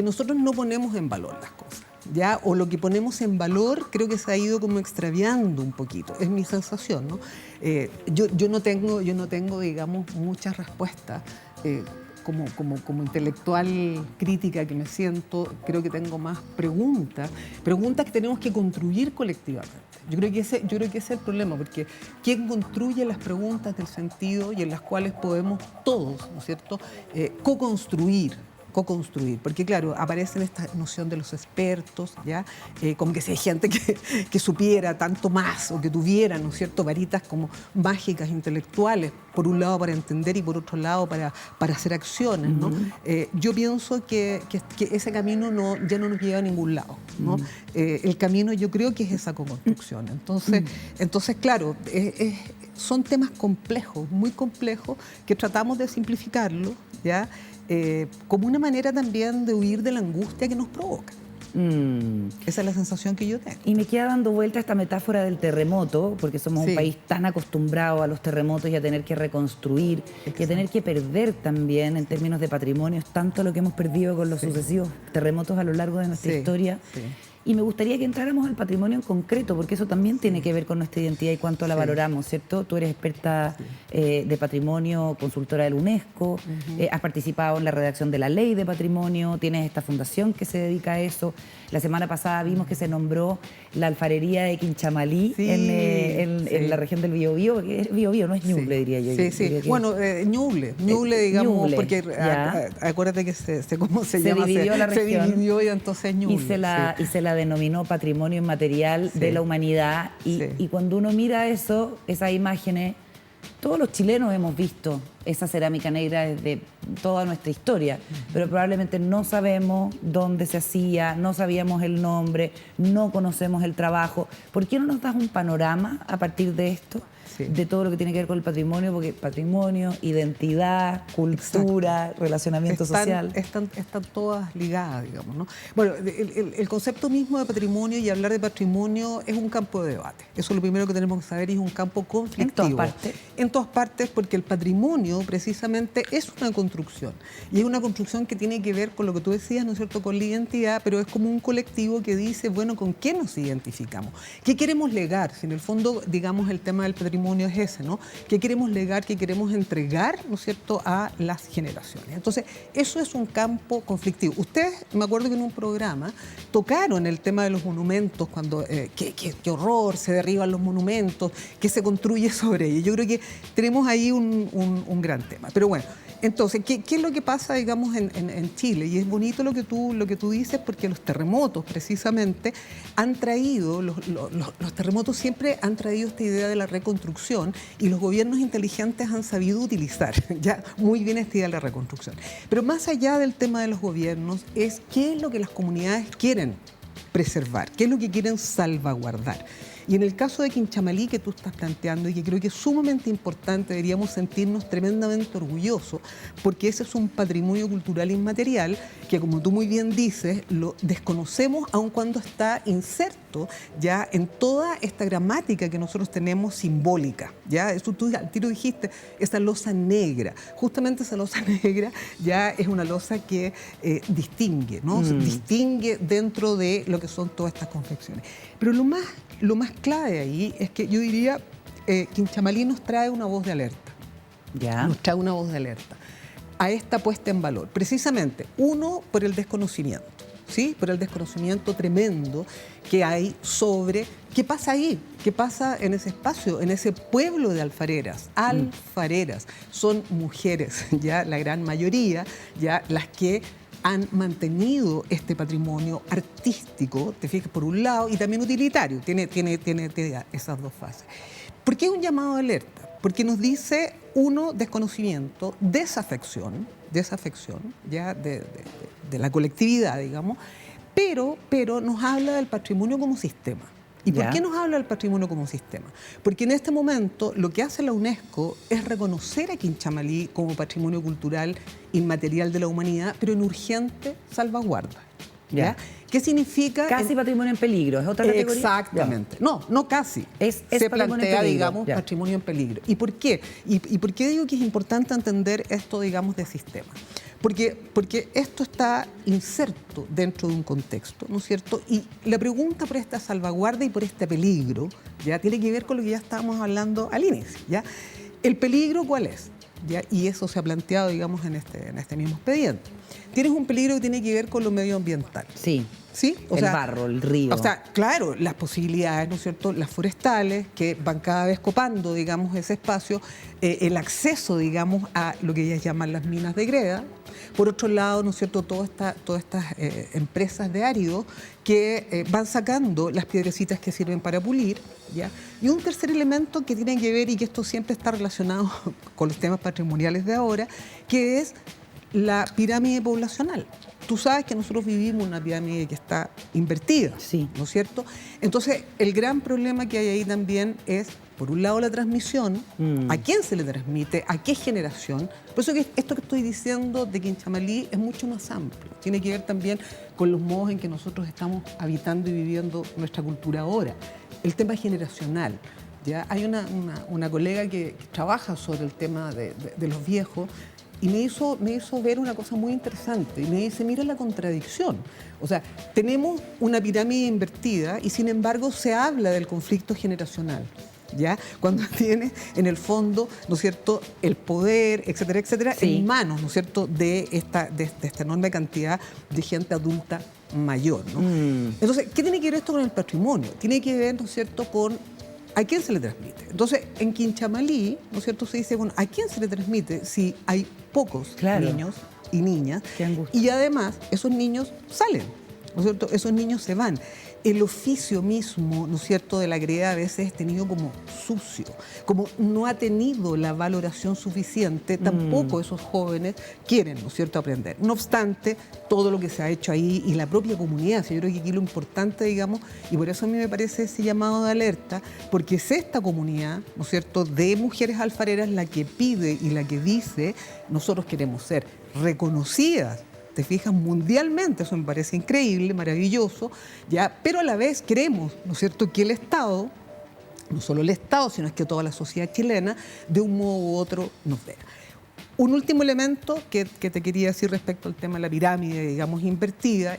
Speaker 4: nosotros no ponemos en valor las cosas, ¿ya? O lo que ponemos en valor creo que se ha ido como extraviando un poquito, es mi sensación, ¿no? Yo no tengo, digamos, muchas respuestas. Como intelectual crítica que me siento, creo que tengo más preguntas que tenemos que construir colectivamente. Yo creo que ese es el problema, porque ¿quién construye las preguntas del sentido y en las cuales podemos todos, ¿no es cierto?, co-construir? Porque claro, aparece esta noción de los expertos, ¿ya? Como que si hay gente que supiera tanto más o que tuviera, ¿no es cierto?, varitas como mágicas, intelectuales, por un lado para entender y por otro lado para hacer acciones, ¿no? Yo pienso que ese camino ya no nos lleva a ningún lado, ¿no? El camino yo creo que es esa co-construcción. Entonces claro, son temas complejos, muy complejos, que tratamos de simplificarlo, ¿ya? Como una manera también de huir de la angustia que nos provoca. Esa es la sensación que yo tengo.
Speaker 1: Y me queda dando vuelta esta metáfora del terremoto, porque somos un país tan acostumbrado a los terremotos y a tener que reconstruir, y a tener que perder también en términos de patrimonio, tanto lo que hemos perdido con los sucesivos terremotos a lo largo de nuestra historia. Y me gustaría que entráramos al patrimonio en concreto, porque eso también tiene que ver con nuestra identidad y cuánto la valoramos, ¿cierto? Tú eres experta de patrimonio, consultora del UNESCO, has participado en la redacción de la Ley de Patrimonio, tienes esta fundación que se dedica a eso. La semana pasada vimos que se nombró la alfarería de Quinchamalí en la región del Biobío, que es Biobío, no es Ñuble, diría yo.
Speaker 4: Bueno, Ñuble, digamos,
Speaker 1: Ñuble,
Speaker 4: porque acuérdate que ¿cómo se llama?
Speaker 1: Dividió la región.
Speaker 4: Se dividió y entonces Ñuble.
Speaker 1: Y se la denominó patrimonio inmaterial de la humanidad. Y cuando uno mira eso, esas imágenes, todos los chilenos hemos visto esa cerámica negra desde toda nuestra historia, pero probablemente no sabemos dónde se hacía, no sabíamos el nombre, no conocemos el trabajo. ¿Por qué no nos das un panorama a partir de esto? De todo lo que tiene que ver con el patrimonio, porque patrimonio, identidad, cultura, relacionamiento social.
Speaker 4: Están todas ligadas, digamos, ¿no? Bueno, el concepto mismo de patrimonio y hablar de patrimonio es un campo de debate. Eso es lo primero que tenemos que saber y es un campo conflictivo.
Speaker 1: En todas partes.
Speaker 4: En todas partes, porque el patrimonio patrimonio precisamente es una construcción. Y es una construcción que tiene que ver con lo que tú decías, ¿no es cierto?, con la identidad, pero es como un colectivo que dice, bueno, ¿con qué nos identificamos? ¿Qué queremos legar? Si en el fondo, digamos, el tema del patrimonio es ese, ¿no? ¿Qué queremos legar? ¿Qué queremos entregar, ¿no es cierto?, a las generaciones? Entonces, eso es un campo conflictivo. Ustedes, me acuerdo que en un programa tocaron el tema de los monumentos, cuando, qué horror, se derriban los monumentos, que se construye sobre ellos. Yo creo que tenemos ahí un gran tema. Pero bueno, entonces, ¿qué es lo que pasa, digamos, en Chile? Y es bonito lo que tú dices, porque los terremotos, precisamente, han traído, los terremotos siempre han traído esta idea de la reconstrucción, y los gobiernos inteligentes han sabido utilizar ya muy bien esta idea de la reconstrucción. Pero más allá del tema de los gobiernos, es qué es lo que las comunidades quieren preservar, qué es lo que quieren salvaguardar. Y en el caso de Quinchamalí, que tú estás planteando, y que creo que es sumamente importante, deberíamos sentirnos tremendamente orgullosos, porque ese es un patrimonio cultural inmaterial que, como tú muy bien dices, lo desconocemos aun cuando está inserto ya en toda esta gramática que nosotros tenemos simbólica. ¿Ya? Eso tú al tiro dijiste, esa losa negra. Justamente esa losa negra ya es una losa que distingue, ¿no? Distingue dentro de lo que son todas estas confecciones. Pero lo más clave ahí es que yo diría, Quinchamalí nos trae una voz de alerta.
Speaker 1: Ya.
Speaker 4: Nos trae una voz de alerta a esta puesta en valor. Precisamente, uno, por el desconocimiento, ¿sí? Por el desconocimiento tremendo que hay sobre qué pasa ahí, qué pasa en ese espacio, en ese pueblo de alfareras. Alfareras son mujeres, ya la gran mayoría, ya las que han mantenido este patrimonio artístico, te fijas, por un lado, y también utilitario, tiene esas dos fases. ¿Por qué es un llamado de alerta? Porque nos dice, uno, desconocimiento, desafección ya de la colectividad, digamos, pero nos habla del patrimonio como sistema. ¿Y por qué nos habla del patrimonio como sistema? Porque en este momento lo que hace la UNESCO es reconocer a Quinchamalí como patrimonio cultural inmaterial de la humanidad, pero en urgente salvaguarda. ¿Ya? ¿Qué significa?
Speaker 1: Casi patrimonio en peligro, ¿es otra categoría?
Speaker 4: Exactamente.
Speaker 1: Ya.
Speaker 4: No casi.
Speaker 1: Es
Speaker 4: se
Speaker 1: patrimonio
Speaker 4: plantea,
Speaker 1: en peligro.
Speaker 4: digamos,
Speaker 1: Ya.
Speaker 4: patrimonio en peligro. ¿Y por qué? ¿Y por qué digo que es importante entender esto, digamos, de sistema? Porque esto está inserto dentro de un contexto, ¿no es cierto? Y la pregunta por esta salvaguarda y por este peligro, ya tiene que ver con lo que ya estábamos hablando al inicio, ¿ya? ¿El peligro cuál es? ¿Ya? Y eso se ha planteado, digamos, en este mismo expediente. Tienes un peligro que tiene que ver con lo medioambiental.
Speaker 1: Sí.
Speaker 4: ¿Sí?
Speaker 1: El barro, el río.
Speaker 4: O sea, claro, las posibilidades, ¿no es cierto? Las forestales que van cada vez copando, digamos, ese espacio, el acceso, digamos, a lo que ellas llaman las minas de greda. Por otro lado, ¿no es cierto?, todas estas empresas de árido que van sacando las piedrecitas que sirven para pulir, ¿ya? Y un tercer elemento que tiene que ver, y que esto siempre está relacionado con los temas patrimoniales de ahora, que es la pirámide poblacional. Tú sabes que nosotros vivimos una pirámide que está invertida,
Speaker 1: sí,
Speaker 4: ¿no es cierto? Entonces, el gran problema que hay ahí también es, por un lado, la transmisión, a quién se le transmite, a qué generación. Por eso que esto que estoy diciendo de Quinchamalí es mucho más amplio. Tiene que ver también con los modos en que nosotros estamos habitando y viviendo nuestra cultura ahora. El tema generacional. ¿Ya? Hay una colega que trabaja sobre el tema de los viejos, y me hizo ver una cosa muy interesante. Y me dice, mira la contradicción. O sea, tenemos una pirámide invertida y sin embargo se habla del conflicto generacional. ¿Ya? Cuando tienes en el fondo, ¿no es cierto?, el poder, etcétera, etcétera,
Speaker 1: sí,
Speaker 4: en manos, ¿no es cierto?, de esta enorme cantidad de gente adulta mayor, ¿no? Entonces, ¿qué tiene que ver esto con el patrimonio? Tiene que ver, ¿no es cierto?, con ¿a quién se le transmite? Entonces, en Quinchamalí, ¿no es cierto?, se dice, bueno, ¿a quién se le transmite si hay pocos niños y niñas?
Speaker 1: Qué angustia.
Speaker 4: Y además, esos niños salen, ¿no es cierto?, esos niños se van. El oficio mismo, ¿no es cierto?, de la greda a veces es tenido como sucio, como no ha tenido la valoración suficiente, tampoco esos jóvenes quieren, ¿no es cierto?, aprender. No obstante, todo lo que se ha hecho ahí y la propia comunidad, yo creo que aquí lo importante, digamos, y por eso a mí me parece ese llamado de alerta, porque es esta comunidad, ¿no es cierto?, de mujeres alfareras la que pide y la que dice, nosotros queremos ser reconocidas, te fijas, mundialmente, eso me parece increíble, maravilloso, ¿ya? Pero a la vez queremos, ¿no es cierto?, que el Estado, no solo el Estado, sino es que toda la sociedad chilena, de un modo u otro nos vea. Un último elemento que te quería decir respecto al tema de la pirámide, digamos, invertida,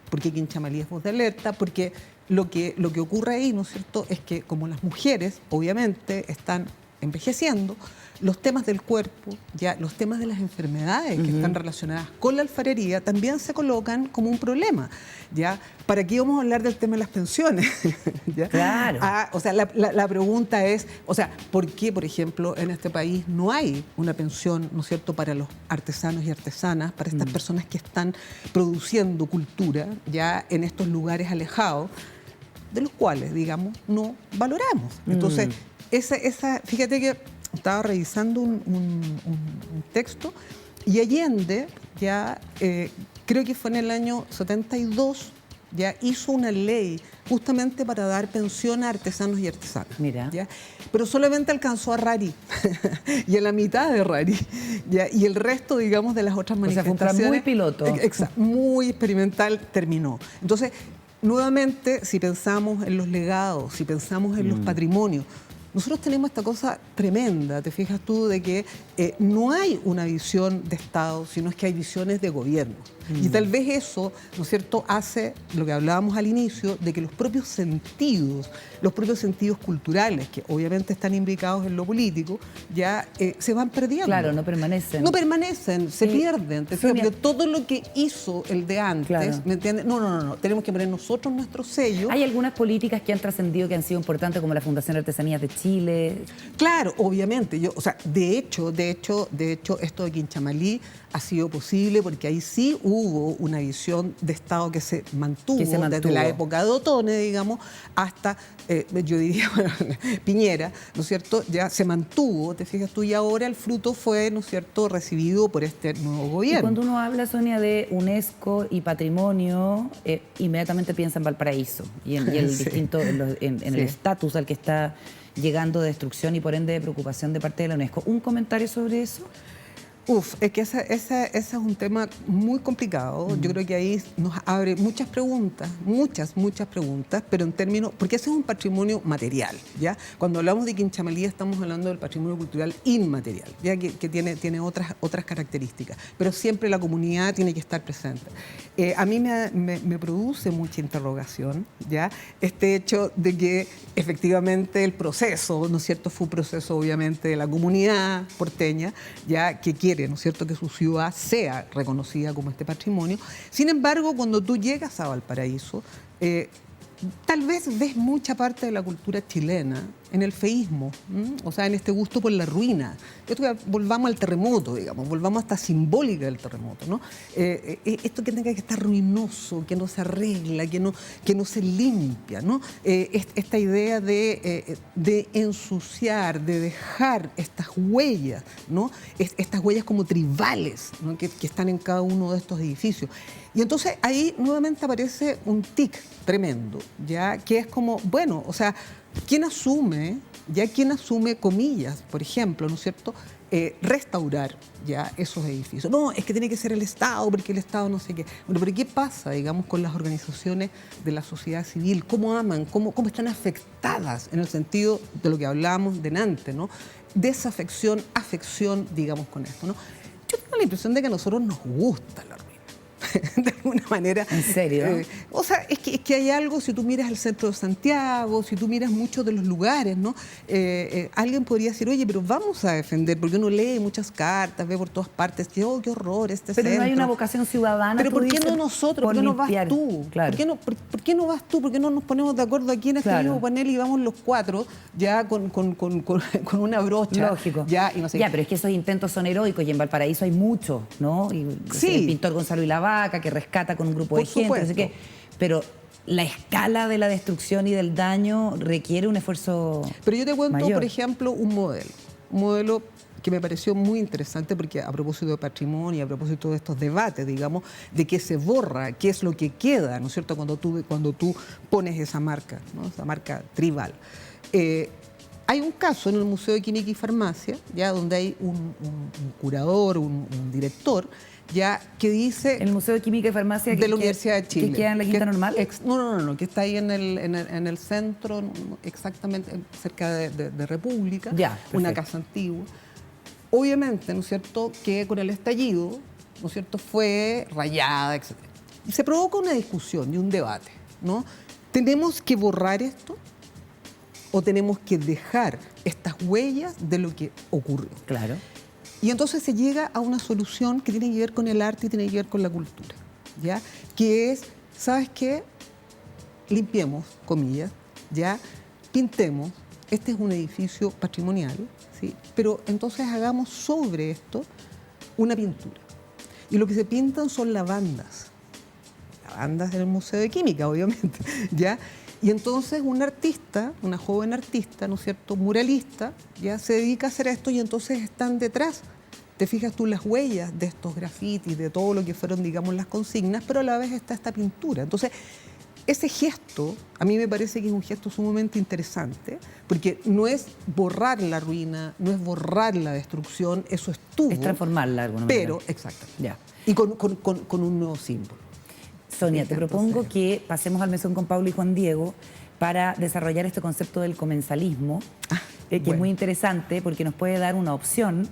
Speaker 4: ¿por qué Quinchamalí es voz de alerta? Porque lo que ocurre ahí, ¿no es cierto?, es que como las mujeres, obviamente, están envejeciendo, los temas del cuerpo, ya los temas de las enfermedades que están relacionadas con la alfarería también se colocan como un problema, ¿ya? ¿Para qué vamos a hablar del tema de las pensiones? ¿Ya?
Speaker 1: Claro.
Speaker 4: O sea, la pregunta es, o sea, ¿por qué, por ejemplo, en este país no hay una pensión, ¿no es cierto?, para los artesanos y artesanas, para estas personas que están produciendo cultura, ya en estos lugares alejados, de los cuales, digamos, no valoramos? Entonces, fíjate que estaba revisando un texto y Allende ya, creo que fue en el año 72, ya hizo una ley justamente para dar pensión a artesanos y artesanas.
Speaker 1: Mira.
Speaker 4: ¿Ya? Pero solamente alcanzó a Rari y a la mitad de Rari, ¿ya? Y el resto, digamos, de las otras manifestaciones.
Speaker 1: O sea, fue un plan muy piloto.
Speaker 4: Muy experimental, terminó. Entonces, nuevamente, si pensamos en los legados, si pensamos en los patrimonios, nosotros tenemos esta cosa tremenda, te fijas tú, de que no hay una visión de Estado, sino es que hay visiones de gobierno. Y tal vez eso, ¿no es cierto?, hace lo que hablábamos al inicio, de que los propios sentidos culturales, que obviamente están imbricados en lo político, ya se van perdiendo.
Speaker 1: Claro, no permanecen.
Speaker 4: No permanecen, se pierden. Te fijas, porque todo lo que hizo el de antes,
Speaker 1: claro.
Speaker 4: ¿me entiendes? No, tenemos que poner nosotros nuestro sello.
Speaker 1: Hay algunas políticas que han trascendido, que han sido importantes, como la Fundación de Artesanías de Chile.
Speaker 4: Claro, obviamente. De hecho, esto de Quinchamalí ha sido posible porque ahí sí hubo una visión de Estado que se mantuvo desde la época de Otone, digamos, hasta, yo diría, bueno, Piñera, ¿no es cierto? Ya se mantuvo, te fijas tú, y ahora el fruto fue, ¿no es cierto?, recibido por este nuevo gobierno.
Speaker 1: Y cuando uno habla, Sonia, de UNESCO y patrimonio, inmediatamente piensa en Valparaíso y en el distinto, en el estatus al que está llegando de destrucción y por ende de preocupación de parte de la UNESCO. ¿Un comentario sobre eso?
Speaker 4: Es que ese es un tema muy complicado. Yo creo que ahí nos abre muchas preguntas, muchas preguntas, pero en términos, porque ese es un patrimonio material, ¿ya? Cuando hablamos de Quinchamalí estamos hablando del patrimonio cultural inmaterial, ¿ya? Que tiene otras características, pero siempre la comunidad tiene que estar presente. A mí me produce mucha interrogación, ¿ya? Este hecho de que efectivamente el proceso, ¿no es cierto?, fue un proceso obviamente de la comunidad porteña, ¿ya?, que quiere, ¿no es cierto?, que su ciudad sea reconocida como este patrimonio. Sin embargo, cuando tú llegas a Valparaíso, tal vez ves mucha parte de la cultura chilena en el feísmo, o sea, en este gusto por la ruina. Volvamos al terremoto, digamos, volvamos hasta simbólica del terremoto, ¿no? Esto que tenga que estar ruinoso, que no se arregla, que no se limpia, ¿no? Esta idea de ensuciar, de dejar estas huellas, ¿no? Estas huellas como tribales, ¿no?, que están en cada uno de estos edificios. Y entonces ahí nuevamente aparece un tic tremendo, ¿ya? Que es como, bueno, o sea, ¿quién asume, comillas, por ejemplo, ¿no es cierto?, restaurar ya esos edificios? No, es que tiene que ser el Estado, porque el Estado no sé qué. Bueno, pero ¿qué pasa, digamos, con las organizaciones de la sociedad civil? ¿Cómo aman? ¿Cómo están afectadas en el sentido de lo que hablábamos delante, ¿no? Desafección, afección, digamos, con esto, ¿no? Yo tengo la impresión de que a nosotros nos gusta la ruina. De alguna manera.
Speaker 1: ¿En serio?
Speaker 4: O sea, es que hay algo, si tú miras el centro de Santiago, si tú miras muchos de los lugares, ¿no? Alguien podría decir, oye, pero vamos a defender, porque uno lee muchas cartas, ve por todas partes, que, oh, qué horror este centro.
Speaker 1: Pero no hay una vocación ciudadana.
Speaker 4: Pero ¿por qué no nosotros? ¿Por qué no vas tú?
Speaker 1: Claro.
Speaker 4: ¿Por qué no vas tú? ¿Por qué no nos ponemos de acuerdo aquí en este mismo panel y vamos los cuatro ya con una brocha?
Speaker 1: Lógico.
Speaker 4: Ya, y no sé.
Speaker 1: Ya, pero es que esos intentos son heroicos y en Valparaíso hay muchos, ¿no? Y
Speaker 4: sí.
Speaker 1: El pintor Gonzalo Ilavaca, que rescata con un grupo de gente, no sé qué. Pero la escala de la destrucción y del daño requiere un esfuerzo mayor.
Speaker 4: Pero yo te cuento, por ejemplo, un modelo que me pareció muy interesante, porque a propósito de patrimonio, a propósito de estos debates, digamos, de qué se borra, qué es lo que queda, ¿no es cierto?, cuando tú pones esa marca, ¿no?, esa marca tribal. Hay un caso en el Museo de Química y Farmacia, ya, donde hay un curador, un director, ya, que dice...
Speaker 1: El Museo de Química y Farmacia
Speaker 4: de la Universidad de Chile.
Speaker 1: ¿Que queda en la Quinta Normal?
Speaker 4: No, que está ahí en el centro, exactamente cerca de República,
Speaker 1: ya,
Speaker 4: una casa antigua. obviamente, ¿no es cierto?, que con el estallido, ¿no es cierto?, fue rayada, etc. Y se provoca una discusión y un debate, ¿no? ¿Tenemos que borrar esto o tenemos que dejar estas huellas de lo que ocurrió?
Speaker 1: Claro.
Speaker 4: Y entonces se llega a una solución que tiene que ver con el arte y tiene que ver con la cultura, ¿ya? Que es, ¿sabes qué? Limpiemos, comillas, ¿ya? Pintemos, este es un edificio patrimonial, ¿sí? Pero entonces hagamos sobre esto una pintura. Y lo que se pintan son lavandas del Museo de Química, obviamente, ¿ya? Y entonces un artista, una joven artista, ¿no es cierto?, muralista, ya se dedica a hacer esto y entonces están detrás. Te fijas tú las huellas de estos grafitis, de todo lo que fueron, digamos, las consignas, pero a la vez está esta pintura. Entonces, ese gesto, a mí me parece que es un gesto sumamente interesante, porque no es borrar la ruina, no es borrar la destrucción, eso estuvo.
Speaker 1: Es transformarla de alguna manera.
Speaker 4: Pero, exactamente.
Speaker 1: Ya.
Speaker 4: Y con un nuevo símbolo.
Speaker 1: Sonia, te propongo que pasemos al mesón con Pablo y Juan Diego para desarrollar este concepto del comensalismo, que es muy interesante porque nos puede dar una opción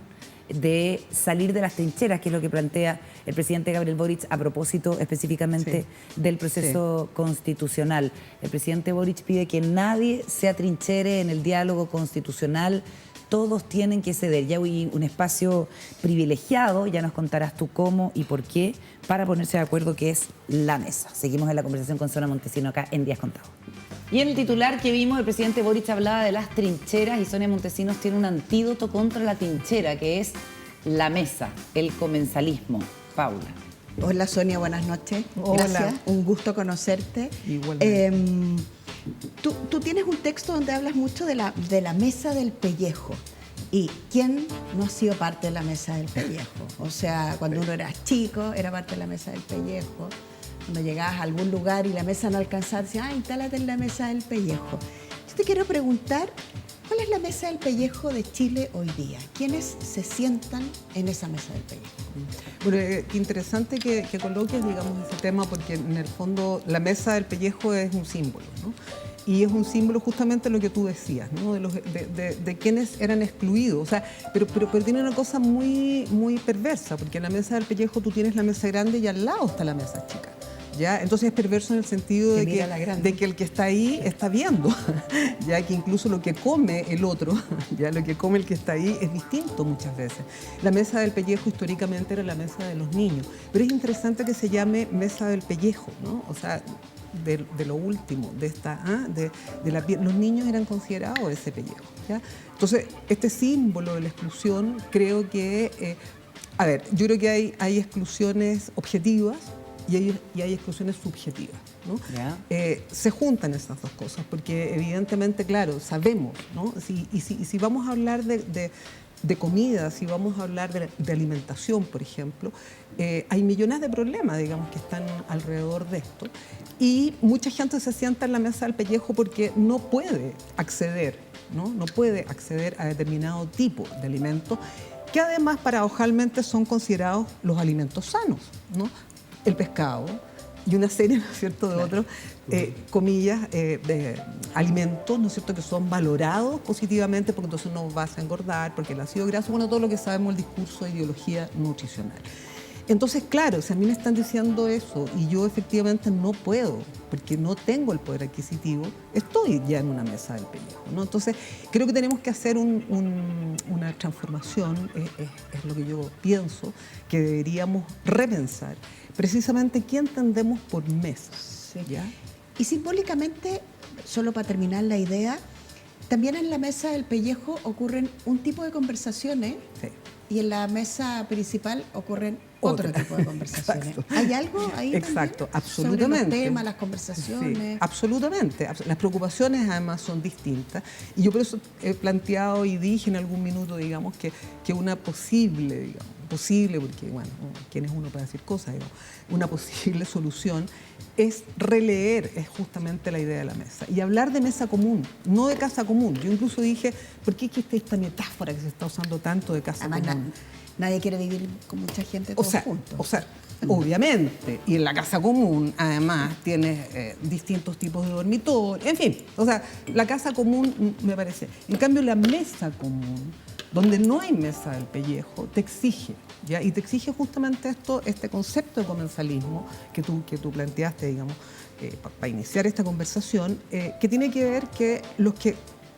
Speaker 1: de salir de las trincheras, que es lo que plantea el presidente Gabriel Boric a propósito específicamente del proceso constitucional. El presidente Boric pide que nadie se atrinchere en el diálogo constitucional, todos tienen que ceder. Ya hay un espacio privilegiado, ya nos contarás tú cómo y por qué, para ponerse de acuerdo, que es la mesa. Seguimos en la conversación con Sonia Montesino acá en Días Contados. Y en el titular que vimos, el presidente Boric hablaba de las trincheras y Sonia Montesinos tiene un antídoto contra la trinchera, que es la mesa, el comensalismo. Paula.
Speaker 3: Hola Sonia, buenas noches.
Speaker 4: Hola.
Speaker 3: Gracias, un gusto conocerte.
Speaker 4: Igualmente.
Speaker 3: Tú tienes un texto donde hablas mucho de la mesa del pellejo. ¿Y quién no ha sido parte de la mesa del pellejo? O sea, cuando uno era chico, era parte de la mesa del pellejo. Cuando llegabas a algún lugar y la mesa no alcanzaba, decías, instálate en la mesa del pellejo. Yo te quiero preguntar, ¿cuál es la mesa del pellejo de Chile hoy día? ¿Quiénes se sientan en esa mesa del pellejo?
Speaker 4: Bueno, qué interesante que coloques, digamos, ese tema, porque en el fondo la mesa del pellejo es un símbolo, ¿no? Y es un símbolo justamente lo que tú decías, ¿no? De quienes eran excluidos. O sea, pero tiene una cosa muy, muy perversa, porque en la mesa del pellejo tú tienes la mesa grande y al lado está la mesa chica. ¿Ya? Entonces es perverso en el sentido de que el que está ahí está viendo, ya que incluso lo que come el otro, ya lo que come el que está ahí es distinto muchas veces. La mesa del pellejo históricamente era la mesa de los niños, pero es interesante que se llame mesa del pellejo, ¿no? O sea, de lo último, los niños eran considerados ese pellejo, ¿ya? Entonces, este símbolo de la exclusión, creo que, yo creo que hay exclusiones objetivas, y hay exclusiones subjetivas, ¿no? Se juntan estas dos cosas, porque evidentemente, claro, sabemos, ¿no? Si vamos a hablar de comida, si vamos a hablar de alimentación, por ejemplo, hay millones de problemas, digamos, que están alrededor de esto, y mucha gente se sienta en la mesa del pellejo porque no puede acceder, ¿no? No puede acceder a determinado tipo de alimentos, que además paradojalmente son considerados los alimentos sanos, ¿no? El pescado y una serie, ¿no es cierto?, de otros, comillas, de alimentos, ¿no es cierto?, que son valorados positivamente porque entonces no vas a engordar, porque el ácido graso, bueno, todo lo que sabemos el discurso de ideología nutricional. Entonces, claro, si a mí me están diciendo eso y yo efectivamente no puedo, porque no tengo el poder adquisitivo, estoy ya en una mesa del pellejo, ¿no? Entonces, creo que tenemos que hacer una transformación, es lo que yo pienso, que deberíamos repensar precisamente qué entendemos por mesa.
Speaker 3: Sí.
Speaker 4: ¿Ya?
Speaker 3: Y simbólicamente, solo para terminar la idea, también en la mesa del pellejo ocurren un tipo de conversaciones.
Speaker 4: Sí.
Speaker 3: Y en la mesa principal ocurren otro tipo de conversaciones.
Speaker 4: Exacto.
Speaker 3: ¿Hay algo ahí
Speaker 4: Exacto,
Speaker 3: también?
Speaker 4: absolutamente.
Speaker 3: Sobre los temas, las conversaciones.
Speaker 4: Sí, absolutamente. Las preocupaciones además son distintas. Y yo por eso he planteado y dije en algún minuto, digamos, que una posible, porque, bueno, ¿quién es uno para decir cosas? Digamos, una posible solución es releer, es justamente la idea de la mesa. Y hablar de mesa común, no de casa común. Yo incluso dije, ¿por qué existe esta metáfora que se está usando tanto de casa
Speaker 3: Además,
Speaker 4: común?
Speaker 3: nadie quiere vivir con mucha gente todos juntos.
Speaker 4: O sea, obviamente. Y en la casa común, además, tienes distintos tipos de dormitorios. En fin, o sea, la casa común me parece. En cambio, la mesa común, donde no hay mesa del pellejo, te exige, ¿ya? Y te exige justamente este concepto de comensalismo que tú planteaste, digamos, para iniciar esta conversación, que tiene que ver que los que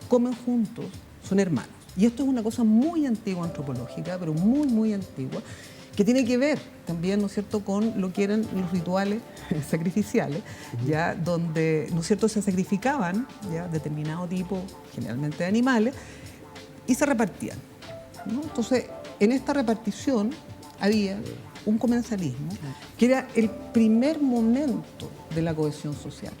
Speaker 4: comen juntos son hermanos. Y esto es una cosa muy antigua antropológica, pero muy, muy antigua, que tiene que ver también, ¿no es cierto?, con lo que eran los rituales sacrificiales, ya, donde, ¿no es cierto?, se sacrificaban ya determinado tipo, generalmente de animales, y se repartían, ¿no? Entonces, en esta repartición había un comensalismo que era el primer momento de la cohesión social.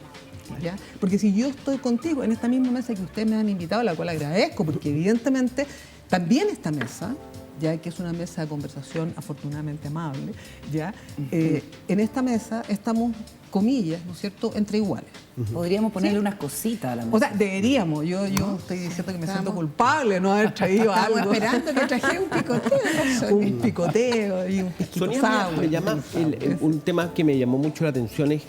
Speaker 4: ¿Ya? Porque si yo estoy contigo en esta misma mesa que ustedes me han invitado, a la cual agradezco, porque evidentemente también esta mesa, ya que es una mesa de conversación afortunadamente amable, ya, en esta mesa estamos, comillas, ¿no es cierto?, entre iguales.
Speaker 1: Podríamos ponerle unas cositas a la mesa.
Speaker 4: O sea, deberíamos. Yo estoy diciendo que me siento culpable de no haber traído algo.
Speaker 3: Estamos esperando que trajera un picoteo.
Speaker 4: Un picoteo y un pisquito
Speaker 2: Sonia,
Speaker 4: sour.
Speaker 2: me llama, un tema que me llamó mucho la atención es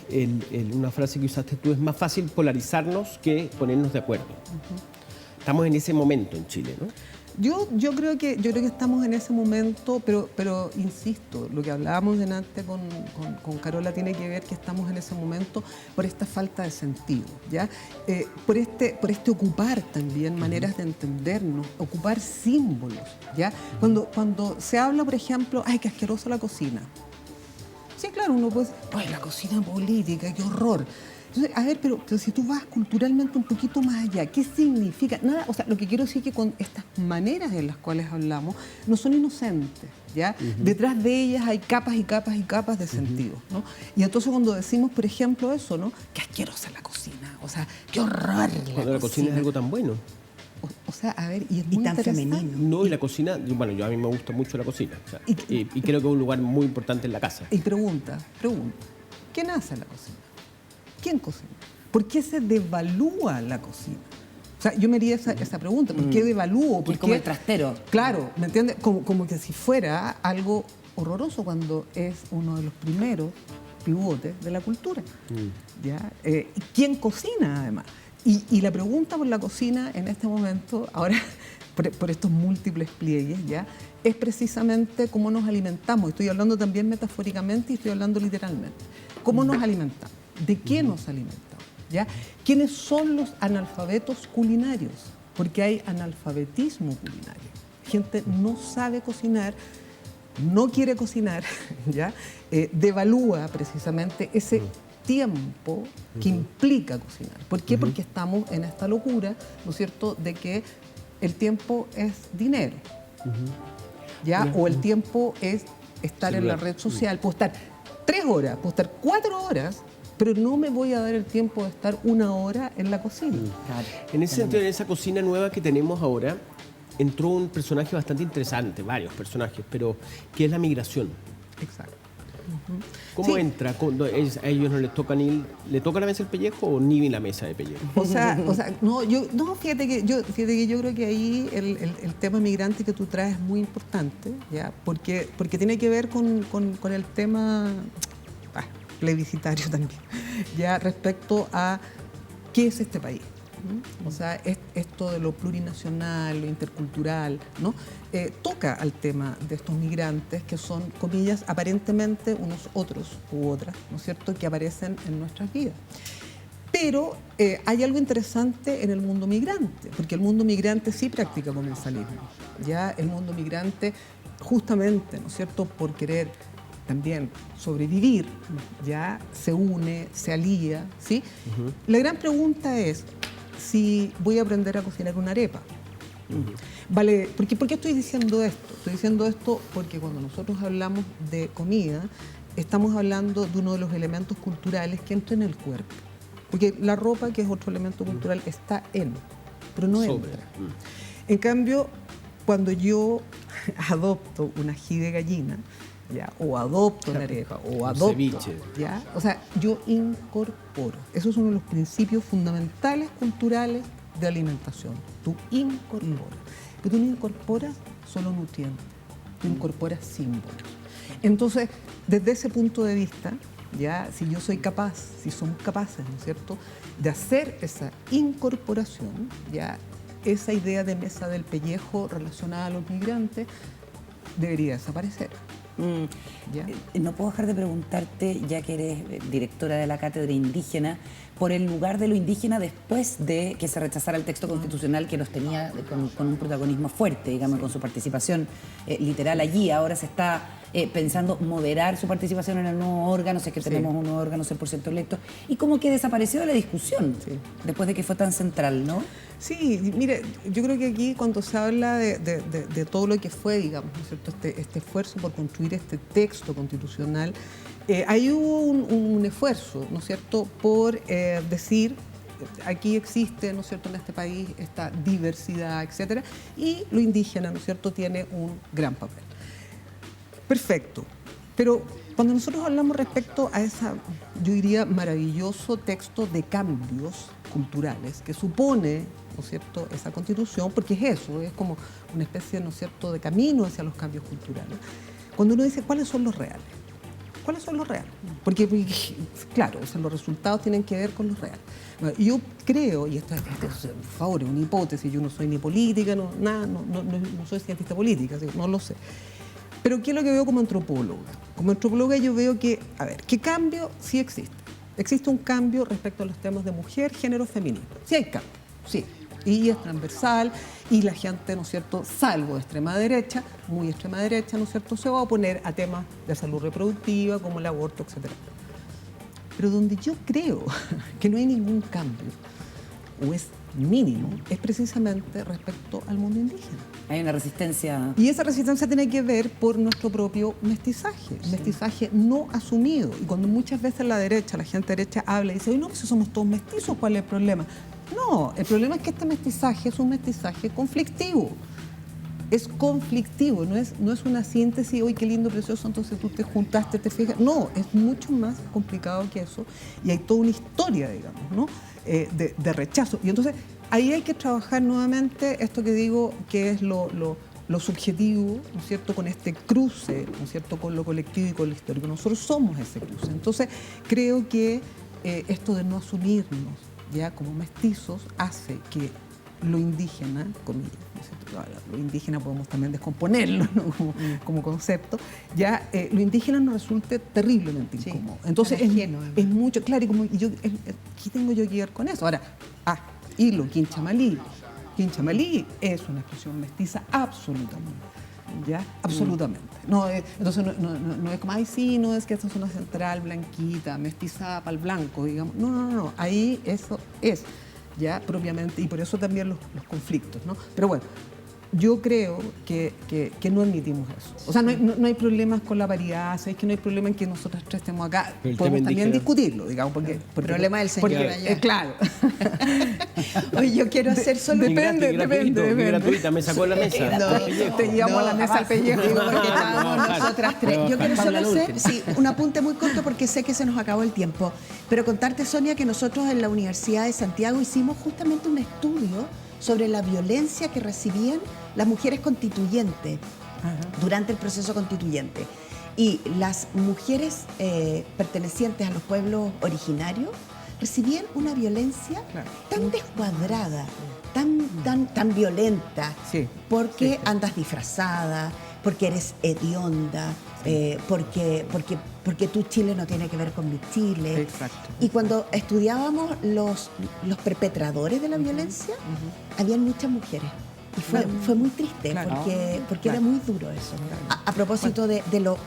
Speaker 2: una frase que usaste tú: es más fácil polarizarnos que ponernos de acuerdo. Estamos en ese momento en Chile, ¿no?
Speaker 4: Yo creo que estamos en ese momento, pero insisto, lo que hablábamos delante con Carola tiene que ver que estamos en ese momento por esta falta de sentido, ¿ya? Por este ocupar también maneras de entendernos, ocupar símbolos, ¿ya? Cuando se habla, por ejemplo, ¡ay, qué asquerosa la cocina! Sí, claro, uno puede decir, ¡ay, la cocina política, qué horror! Entonces, a ver, pero si tú vas culturalmente un poquito más allá, ¿qué significa? Nada, o sea, lo que quiero decir es que con estas maneras en las cuales hablamos no son inocentes, ¿ya? Detrás de ellas hay capas y capas y capas de sentido, ¿no? Y entonces cuando decimos, por ejemplo, eso, ¿no? Qué asquerosa la cocina, o sea, qué horror
Speaker 2: Cuando la cocina es algo tan bueno.
Speaker 4: O sea, a ver, y es muy
Speaker 3: tan
Speaker 4: interesante.
Speaker 3: femenino.
Speaker 2: No, y la cocina, bueno, yo a mí me gusta mucho la cocina. O sea, y creo que es un lugar muy importante en la casa.
Speaker 4: Y pregunta, ¿quién hace la cocina? ¿Quién cocina? ¿Por qué se devalúa la cocina? O sea, yo me haría esa pregunta, ¿por qué devalúo?
Speaker 1: Es como el trastero.
Speaker 4: Claro, ¿me entiendes? Como que si fuera algo horroroso cuando es uno de los primeros pivotes de la cultura. ¿Ya? ¿Quién cocina, además? Y la pregunta por la cocina en este momento, ahora por estos múltiples pliegues, ¿ya?, es precisamente cómo nos alimentamos. Estoy hablando también metafóricamente y estoy hablando literalmente. ¿Cómo nos alimentamos? ¿De qué nos alimentamos? ¿Ya? ¿Quiénes son los analfabetos culinarios? Porque hay analfabetismo culinario. Gente no sabe cocinar, no quiere cocinar, ¿ya? Devalúa precisamente ese tiempo que implica cocinar. ¿Por qué? Porque estamos en esta locura, ¿no es cierto?, de que el tiempo es dinero, ¿ya? O el tiempo es estar en la red social. Puedo estar 3 horas, puedo estar 4 horas, pero no me voy a dar el tiempo de estar 1 hora en la cocina.
Speaker 1: Claro.
Speaker 2: En ese sentido, en esa cocina nueva que tenemos ahora, entró un personaje bastante interesante, varios personajes, pero que es la migración.
Speaker 4: Exacto.
Speaker 2: ¿Cómo
Speaker 4: Sí.
Speaker 2: entra? ¿A ellos no les toca le toca la mesa del pellejo o ni la mesa de pellejo?
Speaker 4: O sea, fíjate que yo creo que ahí el tema migrante que tú traes es muy importante, ¿ya? Porque tiene que ver con el tema plebiscitario también, ya, respecto a qué es este país. ¿No? O sea, esto de lo plurinacional, lo intercultural, ¿no? Toca al tema de estos migrantes que son, comillas, aparentemente unos otros u otras, ¿no es cierto?, que aparecen en nuestras vidas. Pero hay algo interesante en el mundo migrante, porque el mundo migrante sí practica comensalismo. Ya el mundo migrante, justamente, ¿no es cierto?, por querer también sobrevivir, ya se une, se alía, ¿sí? La gran pregunta es si voy a aprender a cocinar una arepa. Vale, ¿por qué estoy diciendo esto? Estoy diciendo esto porque cuando nosotros hablamos de comida, estamos hablando de uno de los elementos culturales que entra en el cuerpo. Porque la ropa, que es otro elemento cultural, está pero no entra. En cambio, cuando yo adopto un ají de gallina, ¿ya?, o adopto una arepa, o adopto,
Speaker 2: ceviche,
Speaker 4: ¿ya?, o sea, yo incorporo. Eso es uno de los principios fundamentales culturales de alimentación. Tú incorporas. Pero tú no incorporas solo nutrientes, tú incorporas símbolos. Entonces, desde ese punto de vista, ya, si yo soy capaz, si somos capaces, ¿no es cierto?, de hacer esa incorporación, ya, esa idea de mesa del pellejo relacionada a los migrantes debería desaparecer. ¿Ya?
Speaker 1: No puedo dejar de preguntarte, ya que eres directora de la Cátedra Indígena, por el lugar de lo indígena después de que se rechazara el texto constitucional que los tenía con un protagonismo fuerte, digamos, con su participación literal allí. Ahora se está pensando moderar su participación en el nuevo órgano, si es que tenemos un nuevo órgano 100% electo, y como que desapareció de la discusión después de que fue tan central, ¿no?
Speaker 4: Sí, mire, yo creo que aquí cuando se habla de todo lo que fue, digamos, ¿no es cierto?, este esfuerzo por construir este texto constitucional, hay un esfuerzo, ¿no es cierto?, por decir, aquí existe, ¿no es cierto?, en este país esta diversidad, etcétera, y lo indígena, ¿no es cierto?, tiene un gran papel. Perfecto, pero cuando nosotros hablamos respecto a ese, yo diría, maravilloso texto de cambios culturales que supone, ¿no es cierto?, esa constitución, porque es eso, es como una especie, ¿no es cierto?, de camino hacia los cambios culturales. Cuando uno dice, ¿cuáles son los reales? ¿Cuáles son los reales? Porque claro, o sea, los resultados tienen que ver con los reales. Bueno, yo creo, y esto es, por favor, es una hipótesis, yo no soy ni política, no soy cientista política, no lo sé. Pero ¿qué es lo que veo como antropóloga? Como antropóloga yo veo que, a ver, ¿qué cambio sí existe? Existe un cambio respecto a los temas de mujer, género, feminismo. Sí hay cambio, sí. Y es transversal, y la gente, ¿no es cierto?, salvo de extrema derecha, muy extrema derecha, ¿no es cierto?, se va a oponer a temas de salud reproductiva, como el aborto, etc. Pero donde yo creo que no hay ningún cambio, o es mínimo, es precisamente respecto al mundo indígena.
Speaker 1: Hay una resistencia.
Speaker 4: Y esa resistencia tiene que ver por nuestro propio mestizaje, mestizaje no asumido. Y cuando muchas veces la derecha, la gente derecha habla y dice, no, si somos todos mestizos, ¿cuál es el problema? No, el problema es que este mestizaje es un mestizaje conflictivo. Es conflictivo, no es una síntesis, uy, qué lindo, precioso, entonces tú te juntaste, te fijas. No, es mucho más complicado que eso y hay toda una historia, digamos, ¿no?, de rechazo. Y entonces ahí hay que trabajar nuevamente esto que digo, que es lo subjetivo, ¿no es cierto?, con este cruce, ¿no es cierto?, con lo colectivo y con lo histórico. Nosotros somos ese cruce. Entonces creo que esto de no asumirnos ya como mestizos hace que lo indígena, comillas, ¿no es cierto?, lo indígena podemos también descomponerlo, ¿no?, como concepto, ya lo indígena nos resulte terriblemente incómodo. Entonces es mucho, claro, ¿qué tengo yo que ver con eso? Ahora, hilo, Quinchamalí. Quinchamalí es una expresión mestiza absolutamente. ¿Ya? Absolutamente. No, entonces no es como, ay, sí, no es que esta es una central blanquita, mestizada para el blanco, digamos. No. Ahí eso es, ya, propiamente, y por eso también los conflictos, ¿no? Pero bueno, yo creo que no admitimos eso. O sea, no hay problemas con la paridad, es que no hay problema en que nosotros tres estemos acá. Podemos también discutirlo, digamos, porque el
Speaker 3: problema del señor allá.
Speaker 4: Claro.
Speaker 3: Oye, yo quiero hacer solo...
Speaker 2: Depende. Gratuita, me sacó la mesa.
Speaker 4: Te llevamos a la mesa al pellejo.
Speaker 3: Porque estábamos nosotras tres. Yo quiero solo hacer un apunte muy corto porque sé que se nos acabó el tiempo. Pero contarte, Sonia, que nosotros en la Universidad de Santiago hicimos justamente un estudio sobre la violencia que recibían las mujeres constituyentes durante el proceso constituyente. Y las mujeres pertenecientes a los pueblos originarios recibían una violencia tan descuadrada, tan violenta, porque andas disfrazada, porque eres hedionda, porque tu Chile no tiene que ver con mi Chile.
Speaker 4: Exacto.
Speaker 3: Y cuando estudiábamos los perpetradores de la violencia, habían muchas mujeres. Y fue muy triste, porque era muy duro eso. A propósito de lo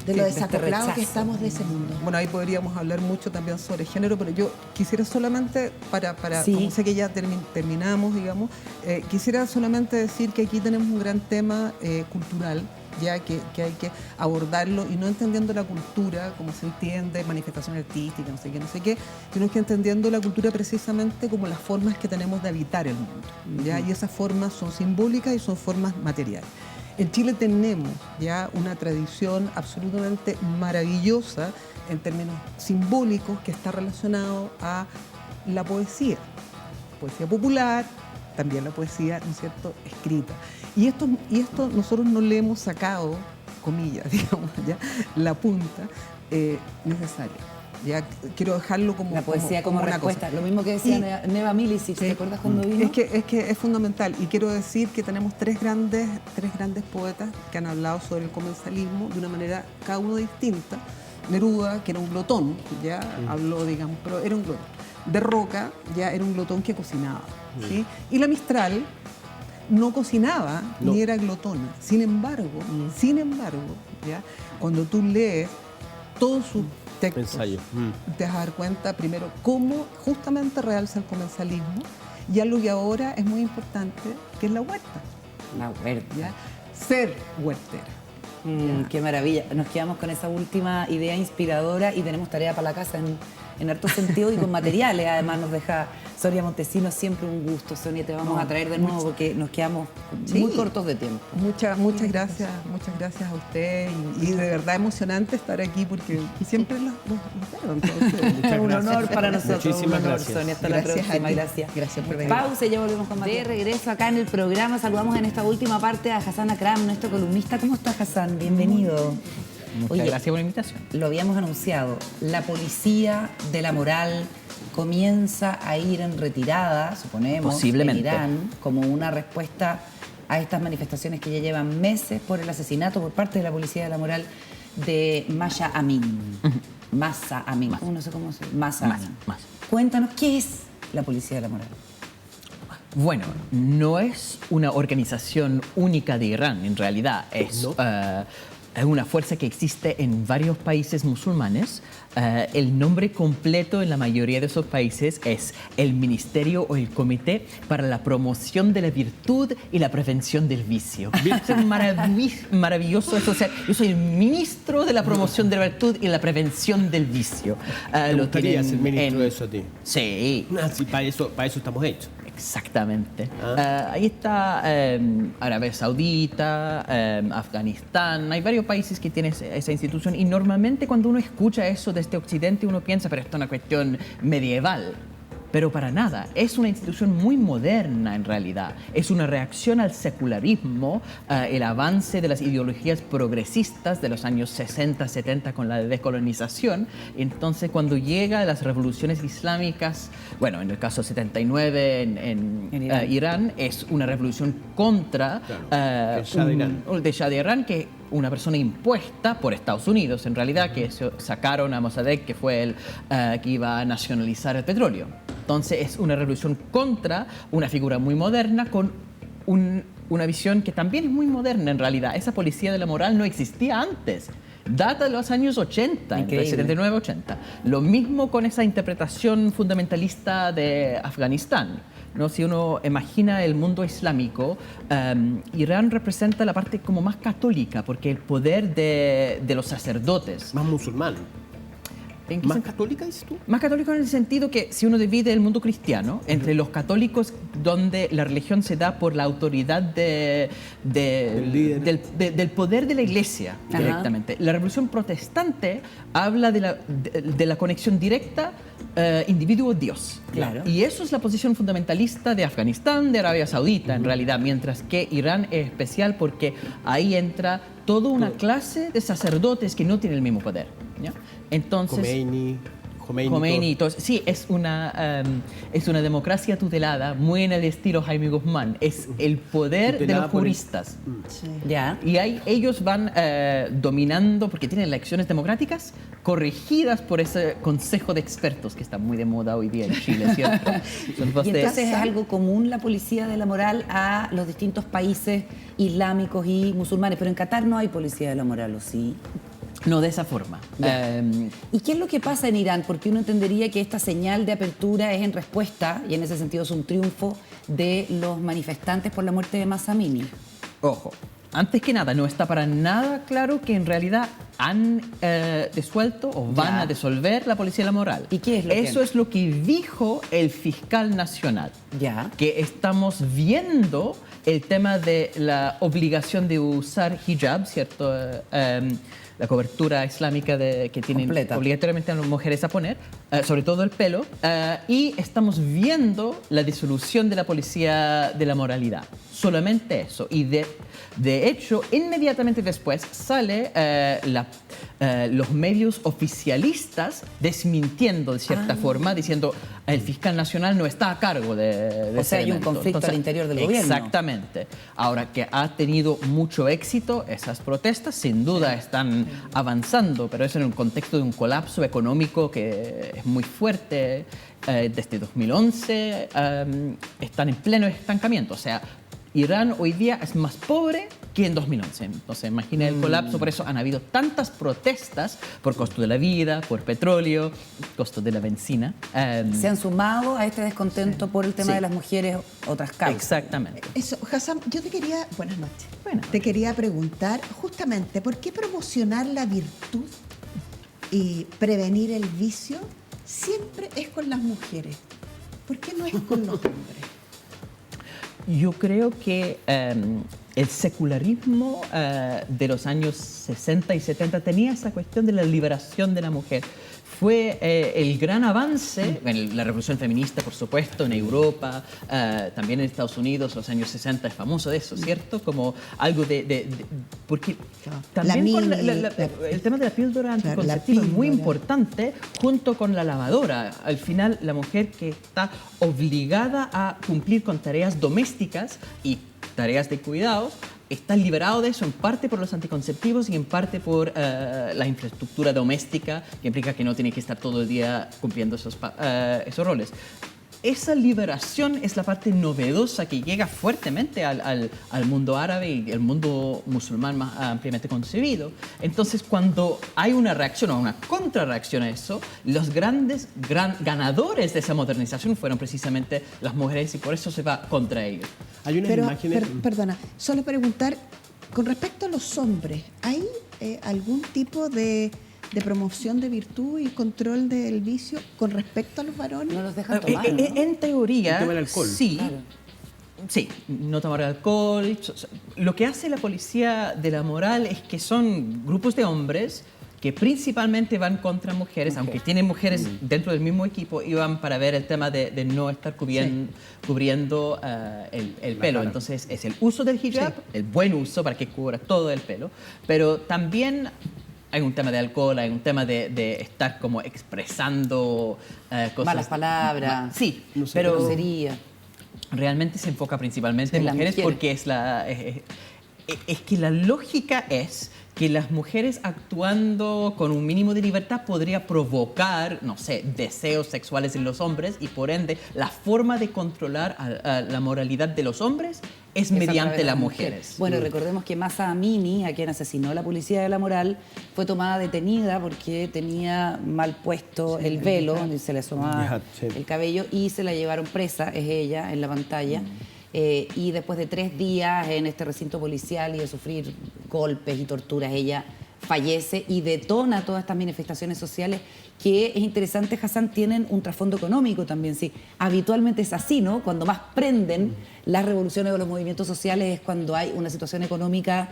Speaker 3: desacoplado que estamos de ese mundo.
Speaker 4: Bueno, ahí podríamos hablar mucho también sobre género, pero yo quisiera solamente, como sé que ya terminamos, digamos, quisiera solamente decir que aquí tenemos un gran tema cultural, ya que hay que abordarlo y no entendiendo la cultura como se entiende, manifestación artística, no sé qué, sino que entendiendo la cultura precisamente como las formas que tenemos de habitar el mundo, ¿ya? Y esas formas son simbólicas y son formas materiales. En Chile tenemos ya una tradición absolutamente maravillosa en términos simbólicos que está relacionado a la poesía popular, también la poesía, ¿no es cierto?, escrita. Y esto nosotros no le hemos sacado, comillas, digamos, ya, la punta necesaria. Ya quiero dejarlo como
Speaker 1: La poesía como
Speaker 4: una
Speaker 1: respuesta.
Speaker 4: cosa.
Speaker 1: Lo mismo que decía
Speaker 4: Y-
Speaker 1: Neva Milicic, ¿te acuerdas cuando vino?
Speaker 4: Es que es fundamental y quiero decir que tenemos tres grandes poetas que han hablado sobre el comensalismo de una manera cada uno distinta. Neruda, que era un glotón, ya habló, digamos, pero era un glotón. De Roca, ya era un glotón que cocinaba, ¿sí? Y la Mistral no cocinaba
Speaker 2: No.
Speaker 4: ni era glotona. Sin embargo, ya cuando tú lees todos sus textos,
Speaker 2: Ensayo.
Speaker 4: te vas a dar cuenta primero cómo justamente realza el comensalismo y algo que ahora es muy importante, que es la huerta,
Speaker 1: La huerta.
Speaker 4: ¿ya? Ser huertera.
Speaker 1: Qué maravilla. Nos quedamos con esa última idea inspiradora y tenemos tarea para la casa en harto sentido y con materiales. Además nos deja Sonia Montesinos, siempre un gusto. Sonia, te vamos a traer de nuevo porque nos quedamos muy cortos de tiempo.
Speaker 4: Muchas gracias a usted y de verdad emocionante estar aquí porque siempre los veo. Entonces,
Speaker 1: Es un honor para nosotros.
Speaker 2: Muchísimas
Speaker 1: un honor,
Speaker 2: gracias.
Speaker 1: Sonia. Hasta
Speaker 3: Gracias
Speaker 1: la
Speaker 3: a
Speaker 1: próxima.
Speaker 3: ti.
Speaker 1: Gracias.
Speaker 3: Gracias por venir.
Speaker 1: Pausa y ya volvemos con más. De regreso acá en el programa. Saludamos en esta última parte a Hassan Akram, nuestro columnista. ¿Cómo estás, Hassan? Bienvenido.
Speaker 5: Muchas gracias por la invitación.
Speaker 1: Lo habíamos anunciado. La policía de la moral comienza a ir en retirada, suponemos,
Speaker 5: Posiblemente.
Speaker 1: en Irán, como una respuesta a estas manifestaciones que ya llevan meses por el asesinato por parte de la policía de la moral de Mahsa Amin. Mahsa Amin. No sé cómo se llama. Mahsa Amin.
Speaker 5: Mahsa.
Speaker 1: Cuéntanos, ¿qué es la policía de la moral?
Speaker 5: Bueno, no es una organización única de Irán, en realidad. Es una fuerza que existe en varios países musulmanes. El nombre completo en la mayoría de esos países es el Ministerio o el Comité para la Promoción de la Virtud y la Prevención del Vicio. Es maravilloso eso. O sea, yo soy el ministro de la Promoción de la Virtud y la Prevención del Vicio.
Speaker 2: ¿Te gustaría ser ministro de eso a ti?
Speaker 5: Sí.
Speaker 2: Sí, para eso estamos hechos.
Speaker 5: Exactamente. Ahí está Arabia Saudita, Afganistán, hay varios países que tienen esa institución y normalmente cuando uno escucha eso desde Occidente uno piensa, pero esto es una cuestión medieval. Pero para nada, es una institución muy moderna en realidad. Es una reacción al secularismo, el avance de las ideologías progresistas de los años 60, 70 con la descolonización. Entonces, cuando llega las revoluciones islámicas, bueno, en el caso 79 en Irán, es una revolución contra
Speaker 2: el Shah de Irán.
Speaker 5: de Shah de Irán, que una persona impuesta por Estados Unidos, en realidad, que sacaron a Mossadegh, que fue el que iba a nacionalizar el petróleo. Entonces es una revolución contra una figura muy moderna con una visión que también es muy moderna en realidad. Esa policía de la moral no existía antes. Data de los años 80, entre 79 y 80. Lo mismo con esa interpretación fundamentalista de Afganistán. ¿No? Si uno imagina el mundo islámico, Irán representa la parte como más católica, porque el poder de los sacerdotes...
Speaker 2: Más musulmán.
Speaker 5: ¿En qué
Speaker 2: ¿Más
Speaker 5: sentido?
Speaker 2: católica dices tú?
Speaker 5: Más católico en el sentido que si uno divide el mundo cristiano entre los católicos donde la religión se da por la autoridad del poder de la iglesia directamente. La revolución protestante habla de la conexión directa individuo-Dios.
Speaker 1: Claro.
Speaker 5: Y eso es la posición fundamentalista de Afganistán, de Arabia Saudita en realidad, mientras que Irán es especial porque ahí entra toda una clase de sacerdotes que no tienen el mismo poder. ¿Ya? Entonces, Khomeini y todo. Sí, es una democracia tutelada, muy en el estilo Jaime Guzmán. Es el poder de los juristas.
Speaker 3: Sí.
Speaker 1: Ya.
Speaker 5: Y ahí ellos van dominando, porque tienen elecciones democráticas corregidas por ese consejo de expertos que está muy de moda hoy día en Chile, ¿cierto?
Speaker 1: Y entonces es algo común la policía de la moral a los distintos países islámicos y musulmanes, pero en Qatar no hay policía de la moral, ¿o sí?
Speaker 5: No de esa forma.
Speaker 1: ¿Y qué es lo que pasa en Irán? Porque uno entendería que esta señal de apertura es en respuesta, y en ese sentido es un triunfo, de los manifestantes por la muerte de Mahsa Amini.
Speaker 5: Ojo, antes que nada, no está para nada claro que en realidad han disuelto o van a disolver la policía de la moral.
Speaker 1: ¿Y qué es lo
Speaker 5: Eso es lo que dijo el fiscal nacional.
Speaker 1: Ya.
Speaker 5: Que estamos viendo el tema de la obligación de usar hijab, ¿cierto? La cobertura islámica que tienen
Speaker 1: Completa.
Speaker 5: obligatoriamente a las mujeres a poner, sobre todo el pelo, y estamos viendo la disolución de la policía de la moralidad. Solamente eso. Y de hecho, inmediatamente después sale los medios oficialistas desmintiendo de cierta forma, diciendo el fiscal nacional no está a cargo de
Speaker 1: O sea, hay un conflicto al interior del gobierno.
Speaker 5: Exactamente. Ahora que ha tenido mucho éxito esas protestas, sin duda están avanzando, pero es en un contexto de un colapso económico que es muy fuerte. Desde 2011 están en pleno estancamiento. O sea, Irán hoy día es más pobre que en 2011. Entonces, imagina el colapso. Por eso han habido tantas protestas por costo de la vida, por petróleo, costo de la benzina.
Speaker 1: Se han sumado a este descontento por el tema
Speaker 5: Sí.
Speaker 1: de las mujeres, otras causas.
Speaker 5: Exactamente.
Speaker 3: Eso, Hassan, yo te quería, buenas noches.
Speaker 5: Buenas.
Speaker 3: Te quería preguntar justamente, ¿por qué promocionar la virtud y prevenir el vicio siempre es con las mujeres? ¿Por qué no es con los hombres?
Speaker 5: Yo creo que el secularismo de los años 60 y 70 tenía esa cuestión de la liberación de la mujer. Fue el gran avance en la revolución feminista, por supuesto, en Europa, también en Estados Unidos, los años 60 es famoso de eso, ¿cierto? Como algo porque también el tema de la píldora anticonceptiva es muy importante, junto con la lavadora. Al final, la mujer que está obligada a cumplir con tareas domésticas y tareas de cuidados, está liberado de eso en parte por los anticonceptivos y en parte por la infraestructura doméstica, que implica que no tiene que estar todo el día cumpliendo esos roles. Esa liberación es la parte novedosa que llega fuertemente al mundo árabe y al mundo musulmán más ampliamente concebido. Entonces, cuando hay una reacción o una contrarreacción a eso, los grandes ganadores de esa modernización fueron precisamente las mujeres y por eso se va contra ellos.
Speaker 2: Hay unas imágenes...
Speaker 3: Perdona, solo preguntar, con respecto a los hombres, ¿hay algún tipo de promoción de virtud y control del vicio con respecto a los varones?
Speaker 1: No los dejan tomar, ¿no?
Speaker 5: En teoría,
Speaker 2: El tema del alcohol.
Speaker 5: sí.
Speaker 1: Claro.
Speaker 5: Sí, no tomar alcohol. Lo que hace la policía de la moral es que son grupos de hombres que principalmente van contra mujeres, aunque tienen mujeres dentro del mismo equipo, y van para ver el tema de no estar cubriendo el pelo.
Speaker 2: cara.
Speaker 5: Entonces es el uso del hijab, el buen uso para que cubra todo el pelo, pero también hay un tema de alcohol, hay un tema de estar como expresando cosas...
Speaker 1: Malas palabras.
Speaker 5: Sí,
Speaker 2: No sé,
Speaker 5: pero
Speaker 1: grosería.
Speaker 5: realmente se enfoca principalmente en
Speaker 1: En las
Speaker 5: mujeres
Speaker 1: mujeres.
Speaker 5: porque es que la lógica es que las mujeres actuando con un mínimo de libertad podría provocar, no sé, deseos sexuales en los hombres y por ende la forma de controlar a la moralidad de los hombres es
Speaker 1: a
Speaker 5: mediante
Speaker 1: través de
Speaker 5: las
Speaker 1: mujeres.
Speaker 5: mujeres.
Speaker 1: Bueno, recordemos que Mahsa Amini, a quien asesinó la policía de la moral, fue tomada detenida porque tenía mal puesto el velo, donde se le asomaba
Speaker 2: Ya, sí.
Speaker 1: el cabello, y se la llevaron presa, es ella, en la pantalla. Y después de 3 días en este recinto policial y de sufrir golpes y torturas, ella fallece y detona todas estas manifestaciones sociales que, es interesante, Hassan, tienen un trasfondo económico también. Sí, habitualmente es así, ¿no? Cuando más prenden las revoluciones o los movimientos sociales es cuando hay una situación económica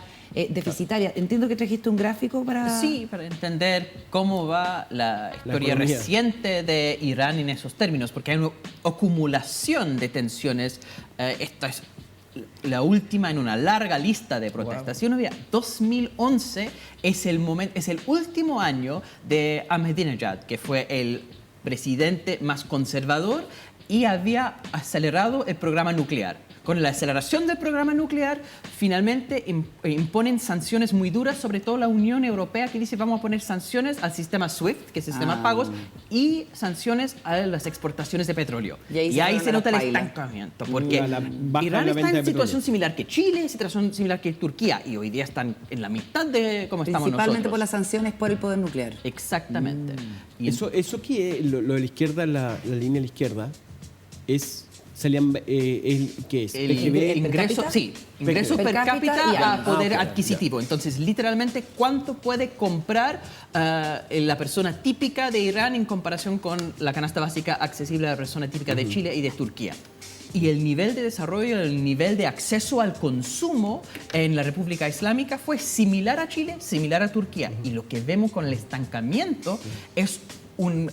Speaker 1: deficitaria. Entiendo que trajiste un gráfico para...
Speaker 5: Sí, para entender cómo va la historia
Speaker 2: economía.
Speaker 5: reciente de Irán en esos términos, porque hay una acumulación de tensiones. Esta es la última en una larga lista de protestas. Si uno ve, 2011 es el último año de Ahmadinejad, que fue el presidente más conservador y había acelerado el programa nuclear. Con la aceleración del programa nuclear, finalmente imponen sanciones muy duras, sobre todo la Unión Europea, que dice vamos a poner sanciones al sistema SWIFT, que es el sistema de pagos, y sanciones a las exportaciones de petróleo.
Speaker 1: Y ahí se
Speaker 5: se nota el
Speaker 1: baja la paila.
Speaker 5: estancamiento, porque
Speaker 2: baja
Speaker 5: Irán
Speaker 2: la
Speaker 5: está
Speaker 2: venta
Speaker 5: en
Speaker 2: de
Speaker 5: situación
Speaker 2: petróleo.
Speaker 5: similar que Chile, situación similar que Turquía, y hoy día están en la mitad de cómo estamos
Speaker 1: Principalmente
Speaker 5: nosotros.
Speaker 1: por las sanciones por el poder nuclear.
Speaker 5: Exactamente. Y
Speaker 2: Eso que lo de la izquierda, la línea de la izquierda, es... ¿Qué es?
Speaker 5: el
Speaker 2: PGB,
Speaker 5: ingreso,
Speaker 1: cápita?
Speaker 5: sí, ingreso
Speaker 1: Per
Speaker 5: per
Speaker 1: cápita
Speaker 5: cápita
Speaker 1: y
Speaker 5: a
Speaker 1: año.
Speaker 5: poder
Speaker 2: ok,
Speaker 5: adquisitivo. Entonces, literalmente, ¿cuánto puede comprar la persona típica de Irán en comparación con la canasta básica accesible a la persona típica de Chile y de Turquía? Y el nivel de desarrollo, el nivel de acceso al consumo en la República Islámica fue similar a Chile, similar a Turquía. Y lo que vemos con el estancamiento es un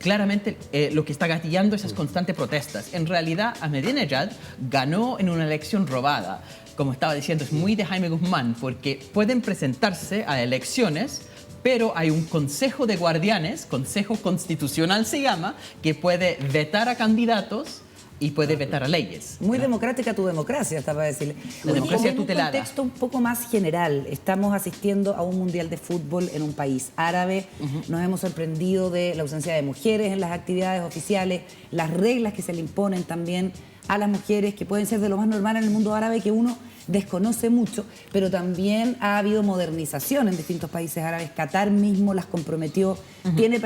Speaker 5: claramente lo que está gatillando esas constantes protestas. En realidad, Ahmadinejad ganó en una elección robada. Como estaba diciendo, es muy de Jaime Guzmán, porque pueden presentarse a elecciones, pero hay un consejo de guardianes, consejo constitucional se llama, que puede vetar a candidatos y puede vetar a leyes.
Speaker 1: Muy democrática tu democracia, estaba a decirle.
Speaker 5: La democracia
Speaker 1: en un
Speaker 5: tutelada.
Speaker 1: contexto un poco más general, estamos asistiendo a un mundial de fútbol en un país árabe. Nos hemos sorprendido de la ausencia de mujeres en las actividades oficiales, las reglas que se le imponen también a las mujeres, que pueden ser de lo más normal en el mundo árabe, que uno desconoce mucho, pero también ha habido modernización en distintos países árabes. Qatar mismo las comprometió, tiene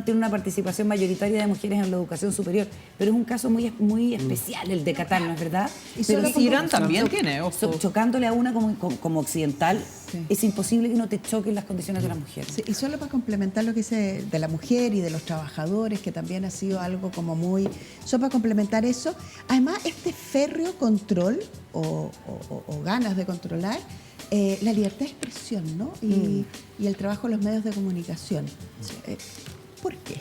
Speaker 1: una participación mayoritaria de mujeres en la educación superior, pero es un caso muy especial el de Qatar, ¿no es verdad?
Speaker 3: Y
Speaker 1: Pero
Speaker 3: solo
Speaker 1: sí,
Speaker 5: Irán también tiene, ojo.
Speaker 1: chocándole a una como occidental,
Speaker 3: Sí.
Speaker 1: es imposible que no te choquen las condiciones de las mujeres.
Speaker 3: Sí, y solo para complementar lo que dice de la mujer y de los trabajadores, que también ha sido algo como muy... Solo para complementar eso, además este férreo control o ganas de controlar la libertad de expresión, ¿no? Y el trabajo de los medios de comunicación. ¿Por qué?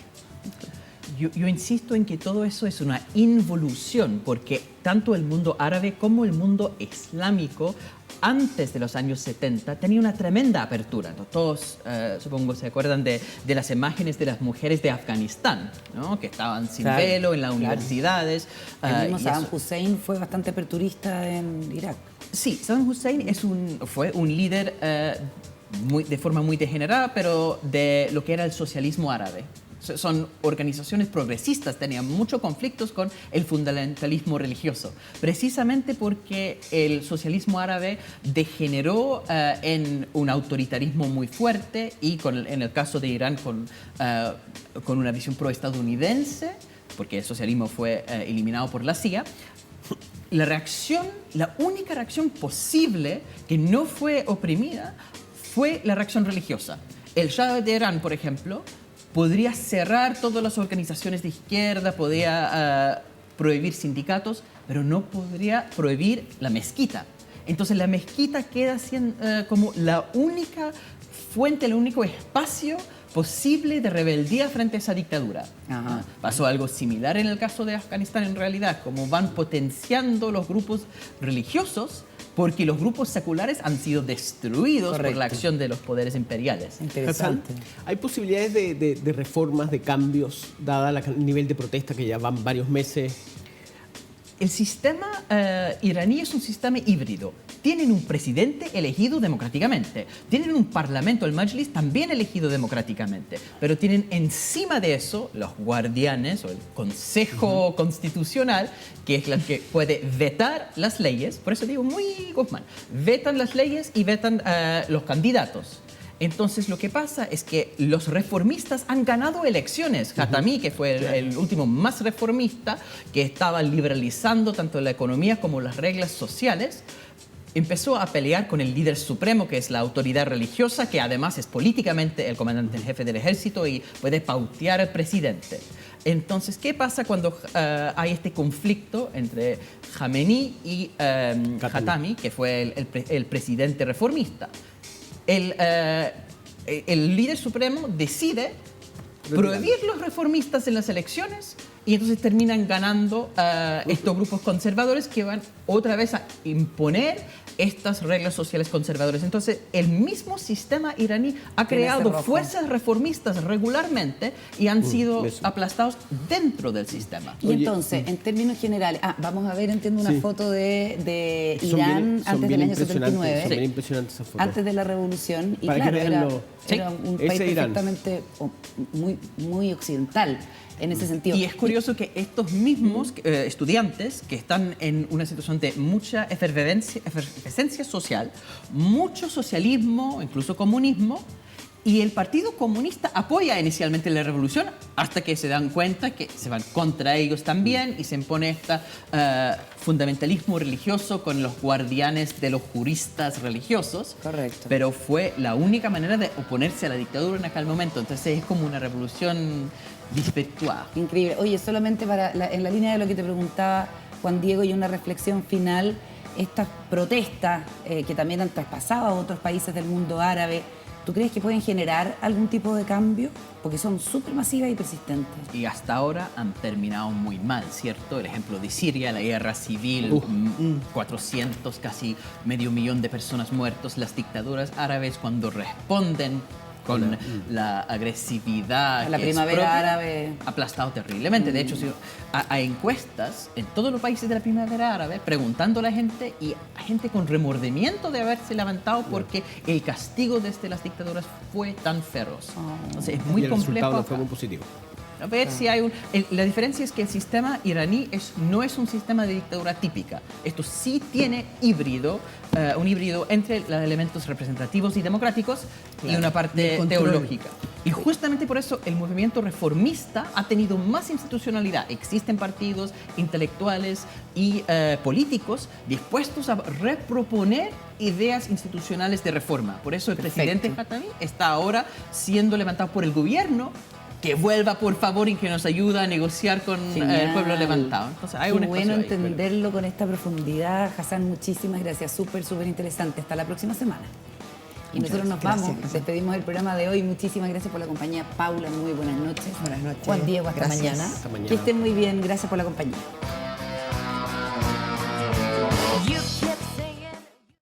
Speaker 5: Yo insisto en que todo eso es una involución, porque tanto el mundo árabe como el mundo islámico, antes de los años 70, tenía una tremenda apertura, ¿no? Todos, supongo, se acuerdan de las imágenes de las mujeres de Afganistán, ¿no? Que estaban sin
Speaker 1: Claro,
Speaker 5: velo en las universidades.
Speaker 1: El mismo
Speaker 5: y
Speaker 1: Saddam
Speaker 5: eso-
Speaker 1: Hussein fue bastante aperturista en Irak.
Speaker 5: Sí, Saddam Hussein fue un líder de forma muy degenerada, pero de lo que era el socialismo árabe. Son organizaciones progresistas, tenían muchos conflictos con el fundamentalismo religioso, precisamente porque el socialismo árabe degeneró en un autoritarismo muy fuerte y en el caso de Irán con una visión proestadounidense, porque el socialismo fue eliminado por la CIA. La única reacción posible que no fue oprimida fue la reacción religiosa. El Shah de Irán, por ejemplo, podría cerrar todas las organizaciones de izquierda, podía prohibir sindicatos, pero no podría prohibir la mezquita. Entonces la mezquita queda siendo, como la única fuente, el único espacio posible de rebeldía frente a esa dictadura.
Speaker 1: Ajá.
Speaker 5: Pasó algo similar en el caso de Afganistán en realidad, como van potenciando los grupos religiosos porque los grupos seculares han sido destruidos por la acción de los poderes imperiales.
Speaker 2: Hassan,
Speaker 1: Interesante.
Speaker 2: ¿hay posibilidades de reformas, de cambios, dada el nivel de protesta que ya van varios meses?
Speaker 5: El sistema iraní es un sistema híbrido. Tienen un presidente elegido democráticamente, tienen un parlamento, el Majlis, también elegido democráticamente, pero tienen encima de eso los guardianes o el Consejo Constitucional, que es la que puede vetar las leyes, por eso digo muy Guzmán, vetan las leyes y vetan los candidatos. Entonces lo que pasa es que los reformistas han ganado elecciones. Khatami, que fue el último más reformista, que estaba liberalizando tanto la economía como las reglas sociales, empezó a pelear con el líder supremo, que es la autoridad religiosa, que además es políticamente el comandante en jefe del ejército y puede pautear al presidente. Entonces, ¿qué pasa cuando hay este conflicto entre Khamenei y Khatami, que fue el presidente reformista? El líder supremo decide prohibir los reformistas en las elecciones y entonces terminan ganando estos grupos conservadores que van otra vez a imponer estas reglas sociales conservadoras. Entonces, el mismo sistema iraní ha
Speaker 1: Tiene ese
Speaker 5: creado
Speaker 1: rojo.
Speaker 5: fuerzas reformistas regularmente y han sido
Speaker 2: eso.
Speaker 5: aplastados dentro del sistema.
Speaker 1: Y
Speaker 2: Oye,
Speaker 1: entonces, en términos generales, vamos a ver, entiendo, una
Speaker 2: Sí.
Speaker 1: foto de
Speaker 2: Son
Speaker 1: Irán
Speaker 2: bien- son
Speaker 1: antes
Speaker 2: bien
Speaker 1: del año
Speaker 2: impresionantes,
Speaker 1: 79.
Speaker 2: son bien impresionantes esas fotos.
Speaker 1: Antes de la revolución, y
Speaker 2: Para que
Speaker 1: claro,
Speaker 2: vean
Speaker 1: era,
Speaker 2: lo-
Speaker 1: era
Speaker 5: Sí,
Speaker 1: un
Speaker 2: ese
Speaker 1: país
Speaker 2: Irán.
Speaker 1: perfectamente muy occidental en ese sentido.
Speaker 5: Y es curioso que estos mismos estudiantes que están en una situación de mucha efervescencia social, mucho socialismo, incluso comunismo, y el Partido Comunista apoya inicialmente la revolución hasta que se dan cuenta que se van contra ellos también y se impone este fundamentalismo religioso con los guardianes de los juristas religiosos.
Speaker 1: Correcto.
Speaker 5: Pero fue la única manera de oponerse a la dictadura en aquel momento. Entonces es como una revolución desvirtuada.
Speaker 1: Increíble. Oye, solamente en la línea de lo que te preguntaba Juan Diego, y una reflexión final, estas protestas que también han traspasado a otros países del mundo árabe, ¿Tú crees que pueden generar algún tipo de cambio? Porque son súper masivas y persistentes.
Speaker 5: Y hasta ahora han terminado muy mal, ¿cierto? El ejemplo de Siria, la guerra civil, 400, casi medio millón de personas muertas. Las dictaduras árabes cuando responden con la agresividad
Speaker 1: La
Speaker 5: que es
Speaker 1: primavera
Speaker 5: propia,
Speaker 1: árabe.
Speaker 5: ha aplastado terriblemente. De hecho, hay encuestas en todos los países de la primavera árabe preguntando a la gente y a gente con remordimiento de haberse levantado porque el castigo desde las dictaduras fue tan feroz. Entonces es muy
Speaker 2: y el
Speaker 5: complejo.
Speaker 2: resultado no fue
Speaker 5: acá.
Speaker 2: muy positivo.
Speaker 5: A ver si hay la diferencia es que el sistema iraní no es un sistema de dictadura típica. Esto sí tiene un híbrido entre los elementos representativos y democráticos y una parte teológica. Y justamente por eso el movimiento reformista ha tenido más institucionalidad. Existen partidos intelectuales y políticos dispuestos a reproponer ideas institucionales de reforma. Por eso el presidente Khatami está ahora siendo levantado por el gobierno que vuelva, por favor, y que nos ayude a negociar con el pueblo levantado. Entonces, hay un
Speaker 1: Qué bueno
Speaker 5: espacio ahí.
Speaker 1: entenderlo con esta profundidad. Hassan, muchísimas gracias. Súper, súper interesante. Hasta la próxima semana. Y nosotros nos vamos. Despedimos el programa de hoy. Muchísimas gracias por la compañía. Paula, muy buenas noches.
Speaker 3: Buenas noches.
Speaker 1: Juan Diego, hasta
Speaker 3: Gracias.
Speaker 1: mañana.
Speaker 2: Hasta mañana.
Speaker 1: Que estén muy bien. Gracias por la compañía.